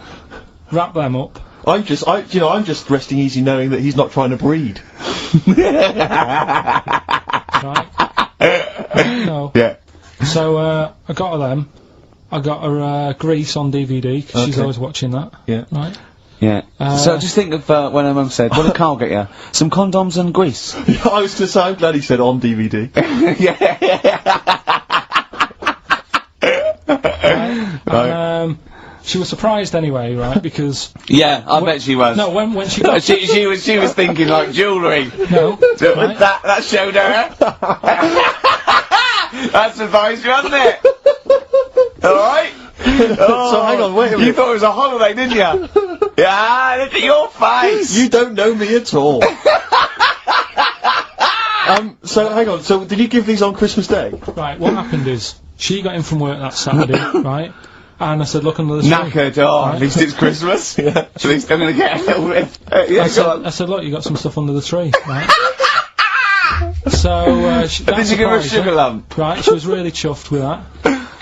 Wrap them up. I'm just resting easy knowing that he's not trying to breed. Right? No. Yeah. So, I got her them. I got her, Grease on DVD, 'cause she's Okay. always watching that. Yeah. Right? Yeah. So just think of when her mum said, what did Carl get you? Some condoms and grease. I was going to say, I'm glad he said on DVD. And, she was surprised anyway, right? Because Yeah, I bet she was. no, when she got she was thinking like jewellery. no, right? That showed her. That surprised you, hasn't it? Alright? So hang on, wait a You minute. thought it was a holiday, didn't you? Yeah, look at your face! You don't know me at all. So hang on, so did you give these on Christmas Day? Right, what happened is she got in from work that Saturday, right? And I said, look under the tree. Knackered, oh, Right. at least it's Christmas. Yeah. At least I'm gonna get a little bit. Yeah, go on. I said, look, you got some stuff under the tree, right? So, that Did you give her a surprised sugar lump? Right, she was really chuffed with that.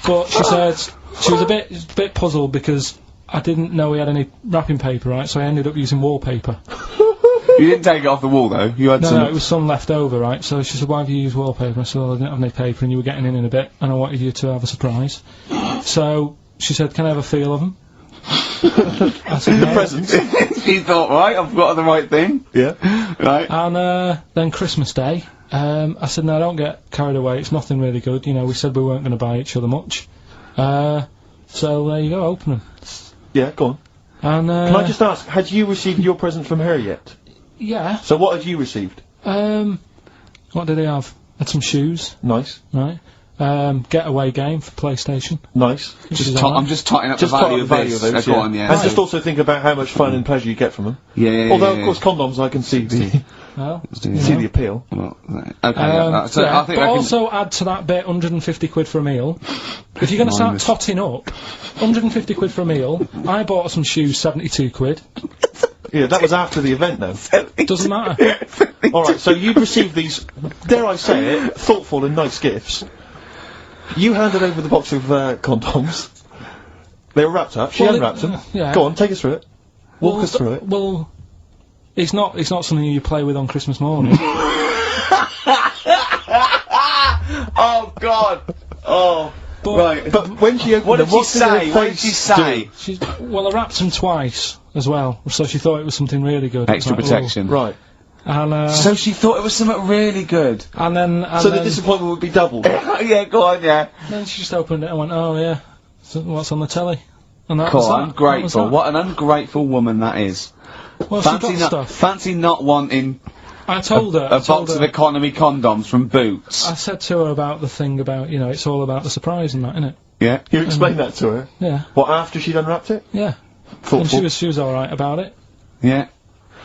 But she said, she was a bit puzzled because I didn't know we had any wrapping paper, right? So I ended up using wallpaper. You didn't take it off the wall though, you had No, some... no, it was some left over, right? So she said, why have you used wallpaper? I said, well, I didn't have any paper and you were getting in a bit and I wanted you to have a surprise. So she said, can I have a feel of them? I said, no. Presents. She thought, right, I've got the right thing. Yeah. Right. And then Christmas Day, I said, no, don't get carried away. It's nothing really good. You know, we said we weren't going to buy each other much. So there you go, open them. Yeah, go on. And Can I just ask, had you received your present from her yet? yeah. So what had you received? What did they have? Had some shoes, Nice. right? Getaway game for PlayStation. Nice. which is I'm alright. just totting up Just the part value of of the value this. of those, Go on, yeah. And just also think about how much fun and pleasure you get from them. Yeah. Although, of course, condoms I can see the, Well, see the appeal. Well, right. Okay, yeah, so yeah, I think but I can... also add to that bit 150 quid for a meal. If you're going to start Minus. totting up, 150 quid for a meal. I bought some shoes, 72 quid. Yeah, that was after the event, though. Doesn't matter. Alright, so you'd received these, dare I say it, thoughtful and nice gifts. You handed over the box of condoms. They were wrapped up. She Well, unwrapped them. yeah. Go on, take us through it. Walk us through it. Well, it's not something you play with on Christmas morning. Oh, God! Oh, But right. But when she opened What them, did she what did her say? What did face she say? well, I wrapped them twice as well, so she thought it was something really good. Extra Like, protection. do? Right. And So she thought it was something really good. and then So the disappointment would be doubled. Yeah, go on, yeah. then she just opened it and went, oh yeah, so what's on the telly? And that Cool, was that. ungrateful. That was What an ungrateful woman that is. that. Well, she got stuff. Fancy not wanting I told her. a I told box of her. economy condoms from Boots. I said to her about the thing about, you know, it's all about the surprise and that, innit? Yeah. You explained that to her. Yeah, What, after she'd unwrapped it? yeah. Thoughtful. And she was alright about it. Yeah.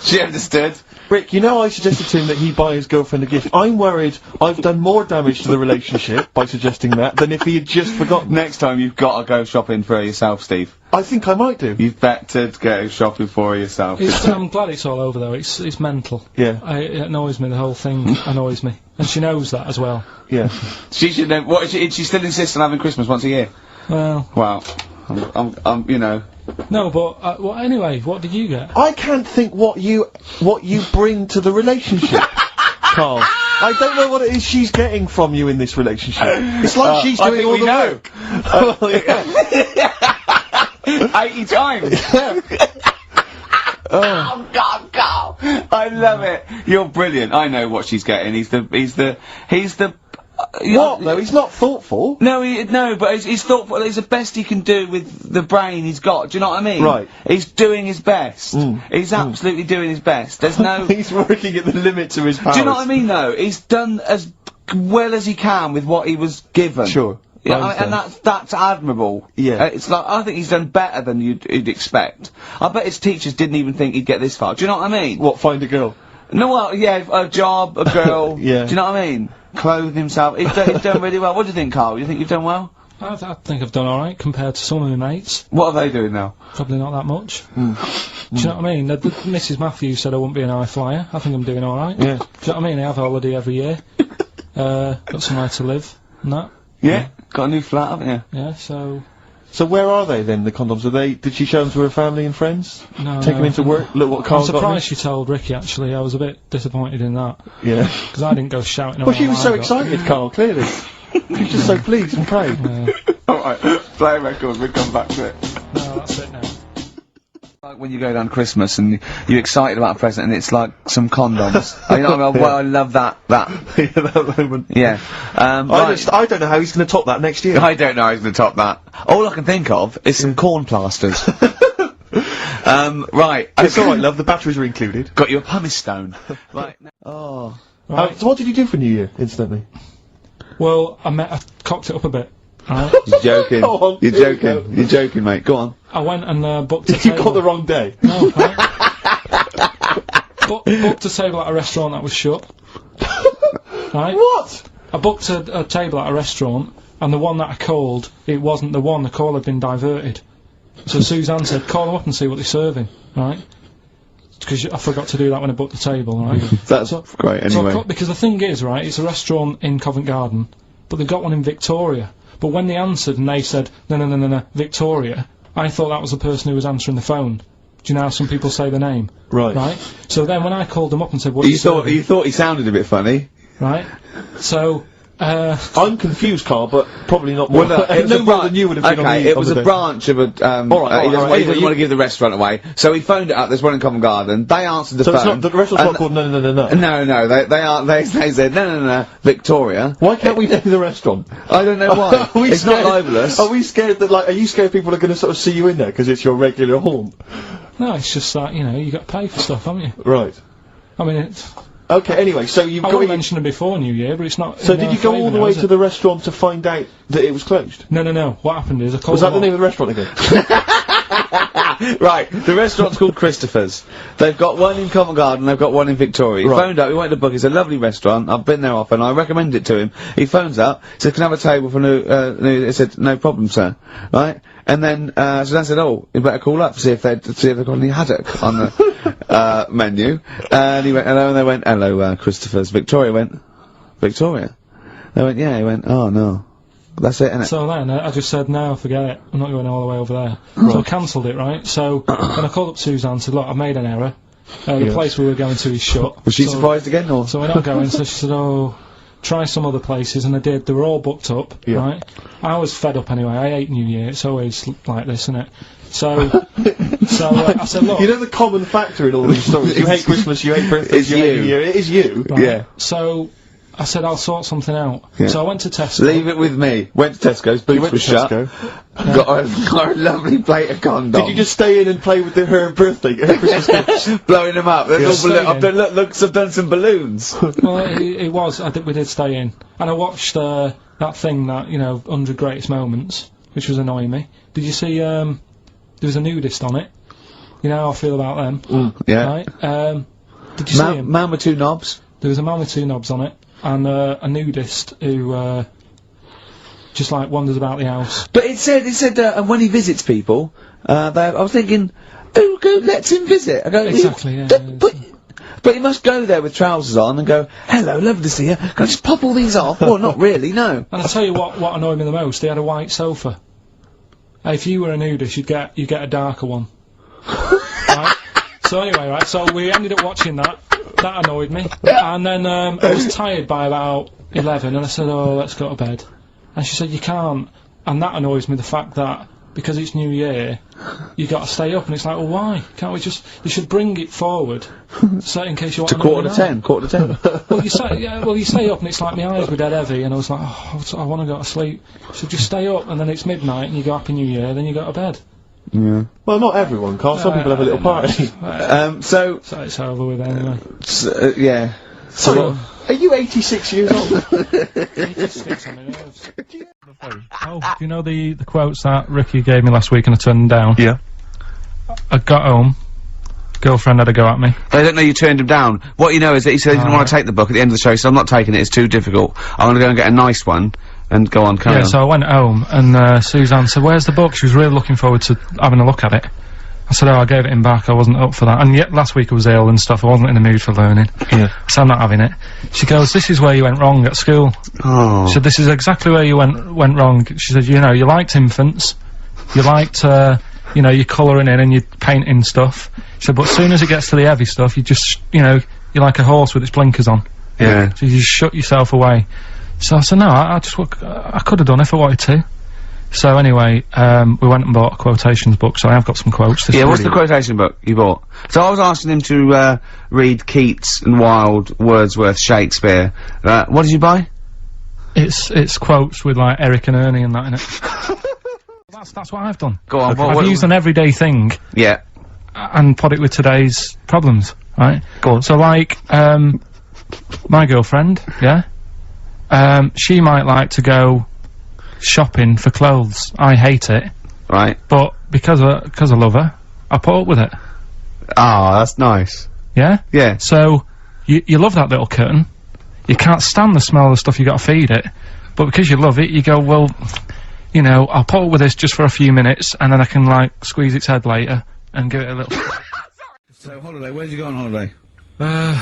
She understood. Rick, you know I suggested to him that he buy his girlfriend a gift. I'm worried I've done more damage to the relationship by suggesting that than if he had just forgotten. Next time you've got to go shopping for her yourself, Steve. I think I might do. You've better go shopping for her yourself. I'm glad it's all over though. It's mental. Yeah, It annoys me. The whole thing annoys me, and she knows that as well. yeah. She should know. What is she still insists on having Christmas once a year? Well, Wow. I'm, you know. No, but well, anyway, what did you get? I can't think what you bring to the relationship, Carl. I don't know what it is she's getting from you in this relationship. It's like she's doing all the work. Well, yeah. 80 times. Oh God, Carl! I love it. You're brilliant. I know what she's getting. He's the. What though? He's not thoughtful. No, but he's thoughtful. It's the best he can do with the brain he's got. Do you know what I mean? Right. He's doing his best. He's absolutely doing his best. There's no. He's working at the limits of his powers. Do you know what I mean? Though he's done as well as he can with what he was given. Sure. Yeah, and that's admirable. Yeah. It's like, I think he's done better than you'd expect. I bet his teachers didn't even think he'd get this far. Do you know what I mean? What, find a girl? No, well, yeah, a job, a girl. Yeah. Do you know what I mean? Clothe himself. He's done really well. What do you think, Carl? You think you've done well? I think I've done alright compared to some of my mates. What are they doing now? Probably not that much. Do you know what I mean? Mrs. Matthews said I wouldn't be an high flyer. I think I'm doing alright. Yeah. Do you know what I mean? I have a holiday every year. Got somewhere to live and that. Yeah. Got a new flat, haven't you? Yeah, so where are they then, the condoms? Did she show them to her family and friends? No. Take them into work? Look what Carl I'm got me? surprised she told Ricky, actually. I was a bit disappointed in that. Yeah. Because I didn't go shouting Well, she was so around excited, Carl, clearly. She was just so pleased and proud. Alright, play a record, we'll come back to it. No, that's it now. Like when you go down Christmas and you're excited about a present and it's like some condoms. You know what I mean? Well, I love that. Yeah, that moment. Yeah. I don't know how he's going to top that next year. I don't know how he's going to top that. All I can think of is some corn plasters. Right. It's alright, love, the batteries are included. Got you a pumice stone. Right. Oh. Right. So what did you do for New Year, incidentally? Well, I cocked it up a bit. Right? You're joking. Go on, You're here we joking. go. You're joking, mate. Go on. I went and booked a You table. got the wrong day. No, right? Booked a table at a restaurant that was shut. Right? What? I booked a table at a restaurant, and the one that I called, it wasn't the one. The call had been diverted. So Suzanne said, call them up and see what they're serving, right? Because I forgot to do that when I booked the table, right? That's great, anyway. Because the thing is, right, it's a restaurant in Covent Garden, but they've got one in Victoria. But when they answered and they said, no, Victoria, I thought that was the person who was answering the phone. Do you know how some people say the name? Right. Right? So then when I called them up and said, what You thought he sounded a bit funny. Right? So, I'm confused, Carl, but probably not more. Well, it was no more than you would have been on okay, the it was on the a day. branch of a, he doesn't Anyway, want to give the restaurant away, so he phoned it up, there's one in Covent Garden, they answered the So phone. it's not, the restaurant's not called No. No, they said, no, Victoria. Why can't we name the restaurant? I don't know why. Are we It's not scared- libelous. Are we scared that, like, are you scared people are going to sort of see you in there because it's your regular haunt? no, it's just that, you know, you got to pay for stuff, haven't you? Right. I mean, it's... Okay, anyway, so you've I got... wouldn't mention it before New Year, but it's not... So in did our you go all favour the now, way is to it? the restaurant to find out that it was closed? No. What happened is I called Was that the them name up. of the restaurant again? Right, the restaurant's called Christopher's. They've got one in Covent Garden, they've got one in Victoria. He Right. phoned up, he went to book, it's a lovely restaurant, I've been there often, I recommend it to him. He phones up, says, can I have a table for new, he said, no problem, sir. Right? And then, Suzanne said, oh, you better call up, see if they've got any haddock on the, menu. And he went, hello, and they went, hello, Christopher's. Victoria went, Victoria? They went, yeah, he went, oh no. That's it, innit? So then, I just said, no, forget it, I'm not going all the way over there. So I cancelled it, right? So, then I called up Suzanne and said, look, I've made an error. The place we were going to is shut. Was she So- surprised again, or? So we're not going, so she said, oh, try some other places, and I did. They were all booked up, right? I was fed up anyway, I hate New Year, it's always like this, isn't it? So, I said, look... You know the common factor in all these stories? You hate Christmas, you hate birthdays, It's you hate you. New Year. It is you. Right? Yeah. So, I said, I'll sort something out. Yeah. So I went to Tesco. Leave it with me. Went to Tesco's, boots went were to shut. Tesco. Got a lovely plate of condoms. Did you just stay in and play with her birthday, her Christmas cake? blowing them up? There's all Staying I've done, look, I've done some balloons. Well, it was. We did stay in, and I watched that thing that 100 Greatest Moments, which was annoying me. Did you see? There was a nudist on it. You know how I feel about them, Yeah. right? Did you see him? Man with two knobs. There was a man with two knobs on it, and a nudist who just like wanders about the house. But it said, and when he visits people, I was thinking, who lets him visit? I go, Exactly, yeah, But he must go there with trousers on and go, hello, lovely to see you. Can I just pop all these off? Well, not really, no. And I tell you what annoyed me the most. They had a white sofa. if you were a nudist, you'd get a darker one. Right? So anyway, right, so we ended up watching that. That annoyed me. And then, I was tired by about 11, and I said, oh, let's go to bed. And she said, you can't. And that annoys me, the fact that, because it's New Year, you got to stay up, and it's like, well, why? Can't we just... You should bring it forward, so in case you want To quarter to 10. Well, you stay up, and it's like my eyes were dead heavy, and I was like, oh, I want to go to sleep. So just stay up, and then it's midnight, and you go Happy New Year, then you go to bed. Yeah. Well, not everyone, Carl. Some people have a little party. So it's over with anyway. Yeah. So, are you 86 years old? It sticks on my nerves. Oh, do you know the quotes that Ricky gave me last week and I turned them down? Yeah. I got home, girlfriend had a go at me. I don't know you turned him down. What you know is that he said he didn't want to take the book at the end of the show, so I'm not taking it, it's too difficult. I'm gonna go and get a nice one, and go on, carry on. So I went home, and Suzanne said, where's the book? She was really looking forward to having a look at it. I said, oh, I gave it him back, I wasn't up for that. And yet, last week I was ill and stuff, I wasn't in the mood for learning. Yeah. So I'm not having it. She goes, this is where you went wrong at school. Oh. She said, this is exactly where you went wrong. She said, you know, you liked infants, you liked, you know, you're colouring in and you're painting stuff. She said, but as soon as it gets to the heavy stuff, you just, you know, you're like a horse with its blinkers on. Yeah. So you just shut yourself away. So I said, no, I could have done it if I wanted to. So anyway, we went and bought a quotations book, so I have got some quotes. Yeah, what's the quotation book you bought? So I was asking him to, read Keats and Wilde, Wordsworth, Shakespeare. What did you buy? It's quotes with, like, Eric and Ernie and that in it. That's what I've done. Go on, I've used an everyday thing. Yeah. And put it with today's problems, right? Go on. So, like, my girlfriend, yeah? She might like to go shopping for clothes. I hate it. Right. But because I love her, I put up with it. Ah, that's nice. Yeah? Yeah. So, you love that little kitten. You can't stand the smell of the stuff you gotta feed it. But because you love it, you go, well, you know, I'll put up with this just for a few minutes, and then I can, like, squeeze its head later and give it a little... So, holiday, where'd you go on holiday?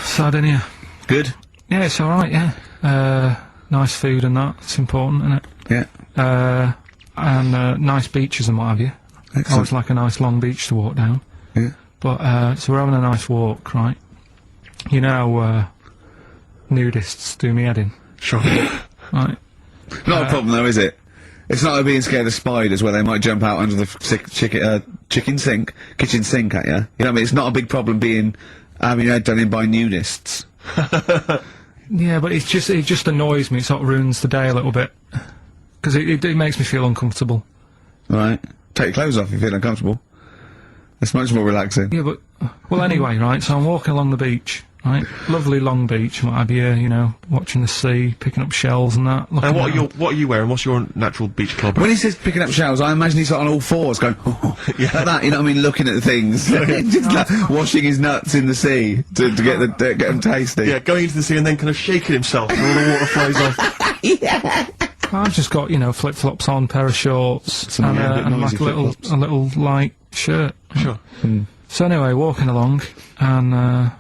Sardinia. Good? Yeah, it's alright, yeah. Nice food and that, it's important, isn't it? Yeah. And nice beaches and what have you. Excellent. Always like a nice long beach to walk down. Yeah. But, so we're having a nice walk, right? You know, nudists do me head in. Sure. Right. Not a problem though, is it? It's not like being scared of spiders where they might jump out under the kitchen sink at you. You know what I mean? It's not a big problem having your head done in by nudists. Yeah, but it just annoys me, it sort of ruins the day a little bit. Because it makes me feel uncomfortable. Right. Take your clothes off if you feel uncomfortable. It's much more relaxing. Yeah, but, well anyway, right, so I'm walking along the beach, right? Lovely long beach, what have you know, watching the sea, picking up shells and that. And what are you wearing? What's your natural beach club? When he says picking up shells, I imagine he's like on all fours going, yeah, like that, you know what I mean, looking at the things. Just like washing his nuts in the sea to get them tasty. Yeah, going into the sea and then kind of shaking himself and all the water flies off. Yeah. I've just got, you know, flip-flops on, pair of shorts, and like a little light shirt. Sure. So anyway, walking along, and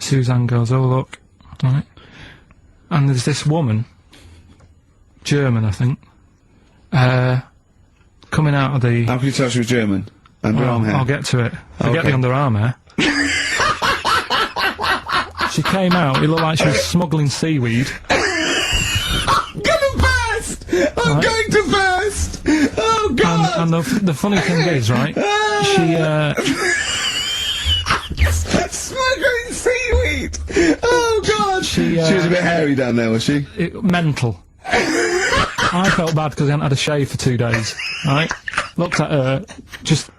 Suzanne goes, oh look, right, and there's this woman, German I think, coming out of the... How can you tell she was German? Underarm hair? I'll get to it. Forget the underarm hair. She came out, it looked like she was smuggling seaweed. I'm going to burst! Oh God! And the funny thing is, right, she, smuggling seaweed! Oh God! She was a bit hairy down there, was she? Mental. I felt bad because I hadn't had a shave for 2 days, right? Looked at her,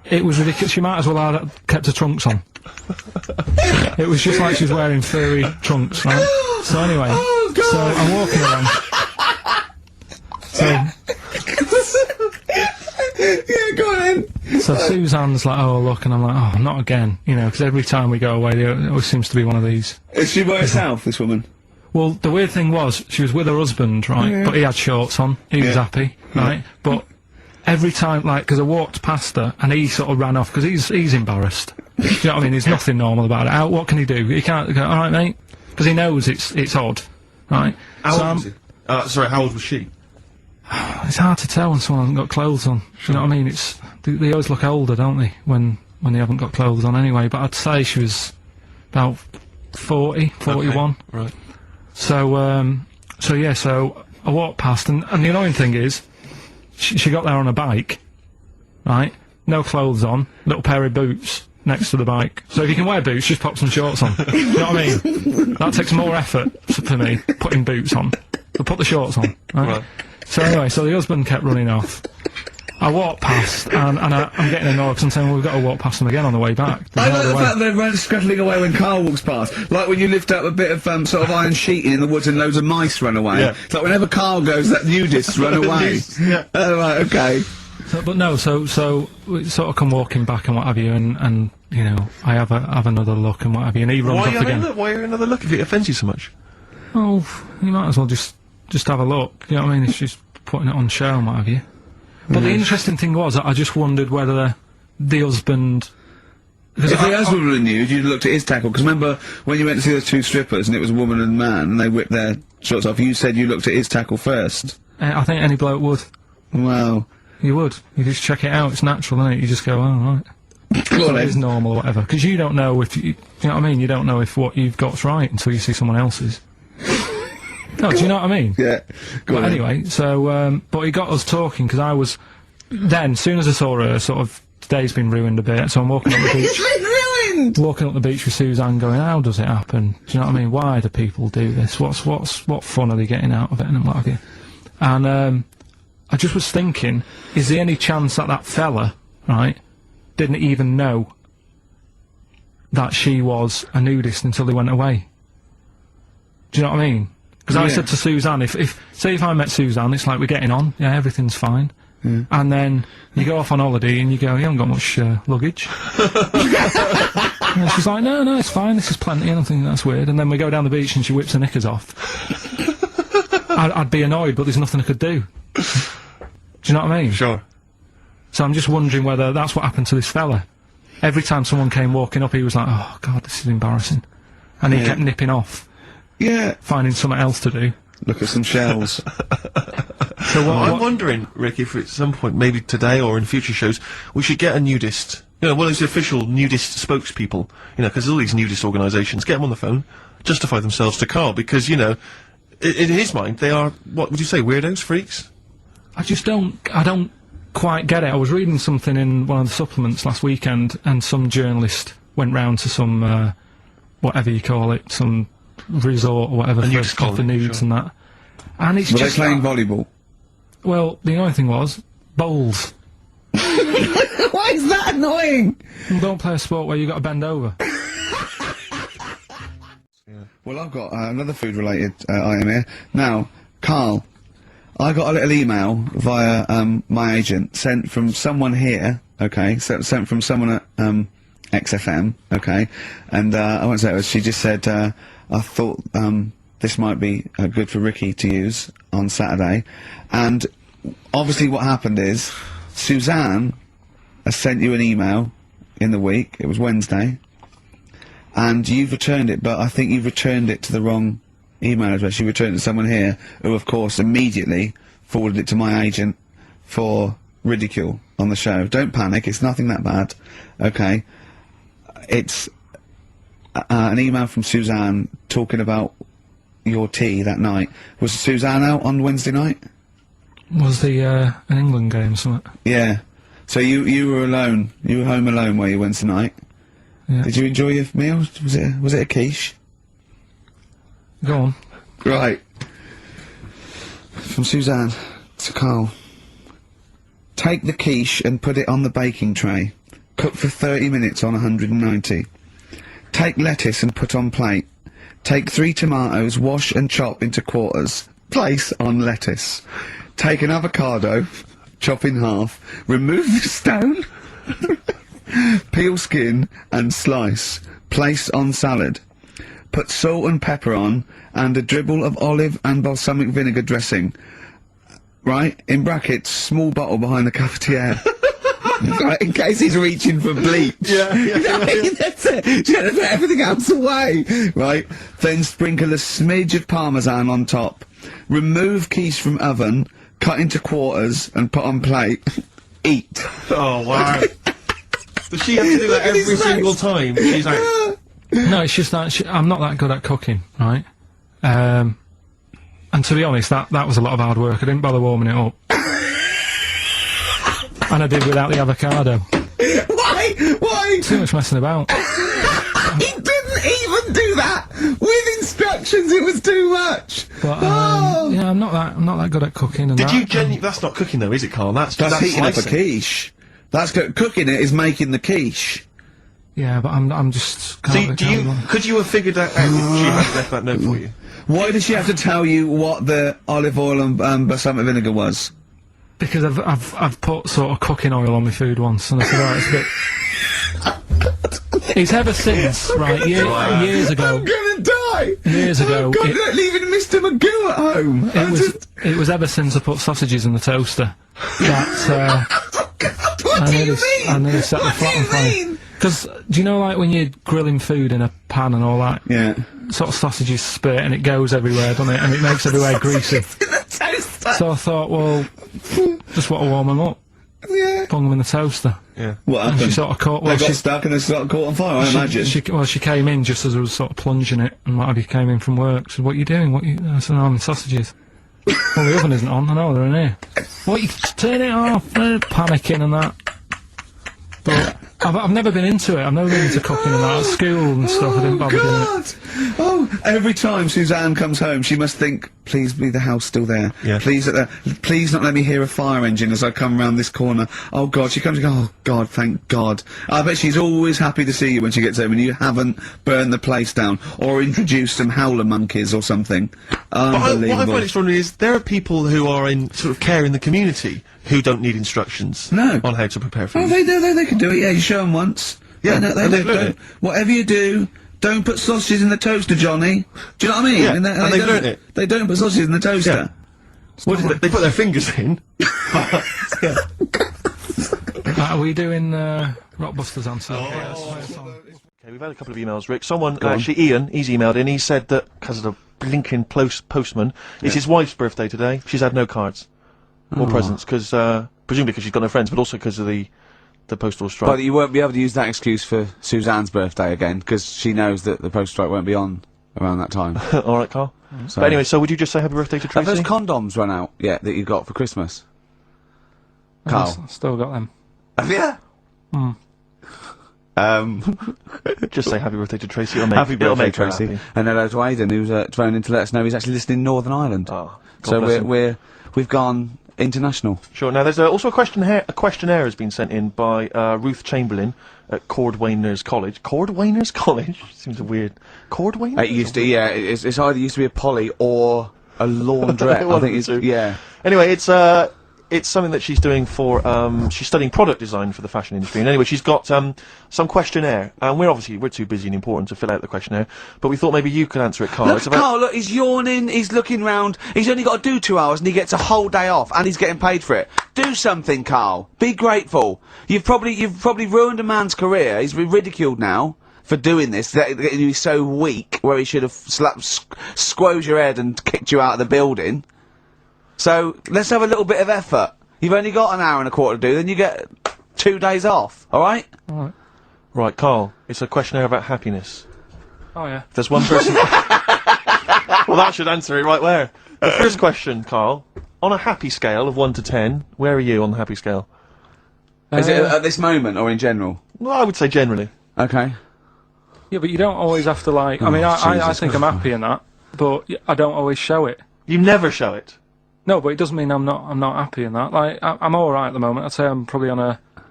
it was ridiculous, she might as well have kept her trunks on. It was just like she was wearing furry trunks, right? So anyway, so I'm walking around. So, yeah, go on then. So Suzanne's like, oh look, and I'm like, oh, not again, you know, because every time we go away, there always seems to be one of these. Is she by herself, this woman? Well, the weird thing was, she was with her husband, right, Yeah. but he had shorts on, he was happy, right, but every time, like, because I walked past her, and he sort of ran off, because he's embarrassed. You know what I mean? There's nothing normal about it. What can he do? He can't go, alright mate, because he knows it's odd, right? How old was he? Sorry, how old was she? It's hard to tell when someone hasn't got clothes on. You know what I mean? They always look older, don't they, when they haven't got clothes on anyway. But I'd say she was about 40, 41. Okay, right. So I walked past, and the annoying thing is, she got there on a bike, right? No clothes on, little pair of boots next to the bike. So if you can wear boots, just pop some shorts on. You know what I mean? That takes more effort for me, putting boots on. But put the shorts on, right? So anyway, so the husband kept running off. I walked past, and I'm getting annoyed because I'm saying, well, we've got to walk past them again on the way back. There's I no like other the way. fact that they're scuttling away when Carl walks past. Like when you lift up a bit of, sort of iron sheeting in the woods and loads of mice run away. Yeah. It's like whenever Carl goes, that nudists run away. Yeah. Oh, right, okay. But no, so we sort of come walking back and what have you, and you know, I have another look and what have you, and he runs off again. Why are you another look if it offends you so much? Oh, you might as well just have a look. You know what I mean? If she's putting it on show and what have you. But the interesting thing was, I just wondered whether the husband. If the husband were nude, you'd looked at his tackle. Because remember when you went to see the two strippers and it was a woman and man, and they whipped their shorts off, you said you looked at his tackle first. I think any bloke would. Well. You would. You just check it out. It's natural, isn't it? You just go, oh, right. Well, it is normal or whatever. Because you don't know if you know what I mean? You don't know if what you've got's right until you see someone else's. No, do you know what I mean? Yeah. But anyway, so, but he got us talking, because I was, then, as soon as I saw her, sort of, today's been ruined a bit, so I'm walking up the beach. Ruined! Walking up the beach with Suzanne going, how does it happen? Do you know what I mean? Why do people do this? What fun are they getting out of it and what have you? And, I just was thinking, is there any chance that fella, right, didn't even know that she was a nudist until they went away? Do you know what I mean? Because I said to Suzanne, say if I met Suzanne, it's like we're getting on, yeah, everything's fine. And then you go off on holiday and you go, you haven't got much luggage. And she's like, no, it's fine, this is plenty, and I'm thinking that's weird. And then we go down the beach and she whips her knickers off. I'd be annoyed, but there's nothing I could do. Do you know what I mean? Sure. So I'm just wondering whether that's what happened to this fella. Every time someone came walking up, he was like, oh god, this is embarrassing. And he kept nipping off. Yeah. Finding something else to do. Look at some shells. So I'm wondering, Rick, if at some point, maybe today or in future shows, we should get a nudist. You know, one of those official nudist spokespeople. You know, because all these nudist organisations, get them on the phone, justify themselves to Carl, because, you know, in his mind, they are, what would you say, weirdos, freaks? I don't quite get it. I was reading something in one of the supplements last weekend, and some journalist went round to some, whatever you call it, some resort or whatever for nudes and that. And it's Were just they playing volleyball? Well, the annoying thing was, bowls. Why is that annoying? Well, don't play a sport where you've got to bend over. Well, I've got another food-related item here. Now, Carl, I got a little email via my agent, sent from someone here, okay, sent from someone at XFM, okay, and I won't say it was, she just said, I thought this might be good for Ricky to use on Saturday, and obviously what happened is, Suzanne has sent you an email in the week, it was Wednesday, and you've returned it, but I think you've returned it to the wrong email address. You returned it to someone here, who of course immediately forwarded it to my agent for ridicule on the show. Don't panic, it's nothing that bad, okay? It's an email from Suzanne talking about your tea that night. Was Suzanne out on Wednesday night? Was the an England game or something? Yeah. So you were alone. You were home alone, were you, Wednesday night? Yeah. Did you enjoy your meal? Was it a quiche? Go on. Right. From Suzanne to Carl. Take the quiche and put it on the baking tray. Cook for 30 minutes on 190. Take lettuce and put on plate. Take 3 tomatoes, wash and chop into quarters. Place on lettuce. Take an avocado, chop in half. Remove the stone. Peel skin and slice. Place on salad. Put salt and pepper on, and a dribble of olive and balsamic vinegar dressing. Right? In brackets, small bottle behind the cafetiere. Right, in case he's reaching for bleach. Yeah. That's it. You gotta put everything else away. Right? Then sprinkle a smidge of parmesan on top. Remove quiche from oven. cut into quarters and put on plate. Eat. Oh, wow. Does she have to do that every single time? She's like... No, it's just that I'm not that good at cooking, right? And to be honest, that was a lot of hard work. I didn't bother warming it up. And I did without the avocado. Why? Why? Too much messing about. He didn't even do that! With instructions, it was too much! But, Oh. yeah, I'm not that good at cooking and Did that. you genuinely... That's not cooking, though, is it, Carl? That's heating up a slicing. quiche. That's cooking it is making the quiche. Yeah, but I'm just... So, could you have figured that out if she had left that note for you? Why did she have to tell you what the olive oil and balsamic vinegar was? Because I've put sort of cooking oil on my food once, and I said, right, it's a bit... It's ever since, right, years ago... I'm gonna die! Years ago... Oh God, they're leaving Mr. Magoo at home! It was ever since I put sausages in the toaster that, What do you mean? I nearly set the flat on fire. Because, do you know, like, when you're grilling food in a pan and all that? Yeah. Sort of sausages spit and it goes everywhere, doesn't it? And it makes everywhere greasy. In the toaster! So I thought, well, just want to warm them up. Yeah. Bung them in the toaster. Yeah. What And happened? she sort of caught... They Well, got stuck and they sort of caught on fire, I imagine. she came in just as I was sort of plunging it, and what have you, came in from work. She said, what are you doing? I said, no, I'm in sausages. Well, the oven isn't on. I know, they're in here. What, you turn it off? Panicking and that. But I've never been into it. I've never been into cooking and that. At school and stuff, I didn't bother doing it. God! Oh, every time Suzanne comes home, she must think, please be the house still there. Yeah. Please not let me hear a fire engine as I come round this corner. Oh God, she comes and goes, oh God, thank God. I bet she's always happy to see you when she gets home and you haven't burned the place down or introduced some howler monkeys or something. Unbelievable. What I find extraordinary is there are people who are in sort of care in the community who don't need instructions No. on how to prepare food. Oh, they do, they can do it, yeah, you show them once. Yeah, they and they've learned don't. Whatever you do, don't put sausages in the toaster, Johnny. Do you know what I mean? Yeah, and they they've don't- learnt it. They don't put sausages in the toaster. What did they put their fingers in? Yeah. Are we doing Rockbusters answer? Okay, we've had a couple of emails, Rick. Someone, actually Ian, he's emailed in, he said that, because of the blinking postman, it's his wife's birthday today. She's had no cards or presents, because, presumably because she's got no friends, but also because of the postal strike. But you won't be able to use that excuse for Suzanne's birthday again, because she knows that the postal strike won't be on around that time. Alright, Carl. So- But anyway, so would you just say happy birthday to Have Tracy? those condoms run out yet that you got for Christmas? Carl. Still got them. Have you? Just say happy birthday to Tracy. It'll make, Happy it'll birthday, make her Tracy. happy. And hello to Aidan, who's phoned in to let us know he's actually listening in Northern Ireland. Oh, God So bless him. we've gone international. Sure. Now, there's also a questionnaire has been sent in by Ruth Chamberlain at Cordwainers College. Cordwainers College? Seems a weird... Cordwainers? It used to, yeah, it's either used to be a poly or a laundrette. I think it's, yeah. Anyway, it's something that she's doing for, she's studying product design for the fashion industry. And anyway, she's got, some questionnaire. And we're too busy and important to fill out the questionnaire. But we thought maybe you could answer it, Carl. Look, It's about- Carl, look, he's yawning, he's looking round, he's only got to do 2 hours and he gets a whole day off and he's getting paid for it. Do something, Carl. Be grateful. You've probably ruined a man's career. He's ridiculed now for doing this, that he's so weak, where he should have squoze your head and kicked you out of the building. So, let's have a little bit of effort. You've only got an hour and a quarter to do, then you get 2 days off, alright? Alright. Right, Carl, it's a questionnaire about happiness. Oh, yeah. If there's one person... well, that should answer it right where. The first question, Carl. On a happy scale of 1 to 10, where are you on the happy scale? Is it at this moment or in general? Well, I would say generally. Okay. Yeah, but you don't always have to, like... I mean, I Jesus. think I'm happy in that, but I don't always show it. You never show it. No, but it doesn't mean I'm not happy in that. Like, I'm alright at the moment. I'd say I'm probably on a... I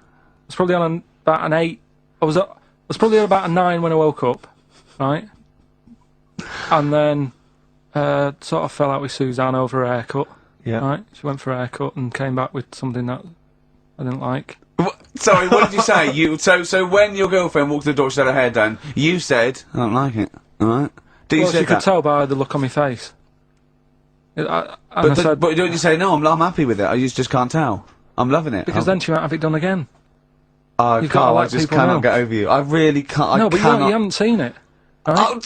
was probably on about an 8. I was probably on about a 9 when I woke up, right? And then, sort of fell out with Suzanne over her haircut. Yeah. Right? She went for a haircut and came back with something that I didn't like. Sorry, what did you say? So when your girlfriend walked to the door, she had her hair done, you said, I don't like it, alright? Did you Well, say she could that? tell by the look on my face. I said, But don't you say, no, I'm happy with it, I just can't tell. I'm loving it. because then she might have it done again. Oh, you've gotta Carl, I let just people cannot know. get over you. I really can't, No, I but cannot... you haven't seen it. Right? Oh,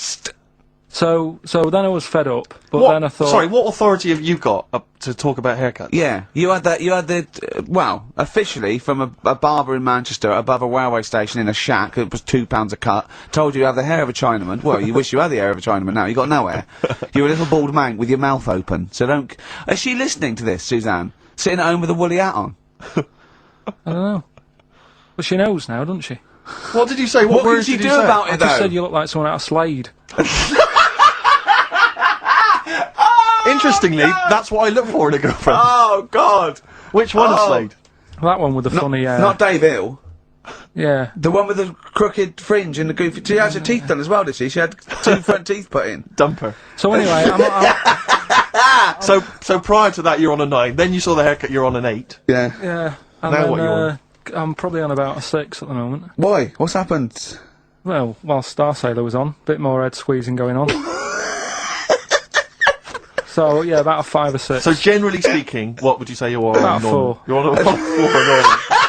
So then I was fed up, but What- then I thought... Sorry, what authority have you got to talk about haircuts? Yeah, you had well, officially from a barber in Manchester above a railway station in a shack, it was £2 a cut, told you have the hair of a Chinaman. Well, you wish you had the hair of a Chinaman now, you got no hair. You're a little bald man with your mouth open, so don't... Is she listening to this, Suzanne? Sitting at home with a woolly hat on? I don't know. Well, she knows now, doesn't she? What did you say? What What words did you did do say? about I it, just though? said you look like someone out of Slade. Interestingly, that's what I look for in a girlfriend. Oh, God! Which one is Oh. Slade? That one with the funny... Not Dave Hill. Yeah. The one with the crooked fringe and the goofy... She had her teeth done as well, did she? She had 2 front teeth put in. Dumper. So anyway, So prior to that, you're on a 9. Then you saw the haircut, you're on an 8. Yeah. yeah. And Now then, what you on? I'm probably on about a 6 at the moment. Why? What's happened? Well, while Star Sailor was on, bit more head squeezing going on. So yeah, about a 5 or 6. So generally speaking, what would you say you are? About on normal? 4. You're on a 4 normal.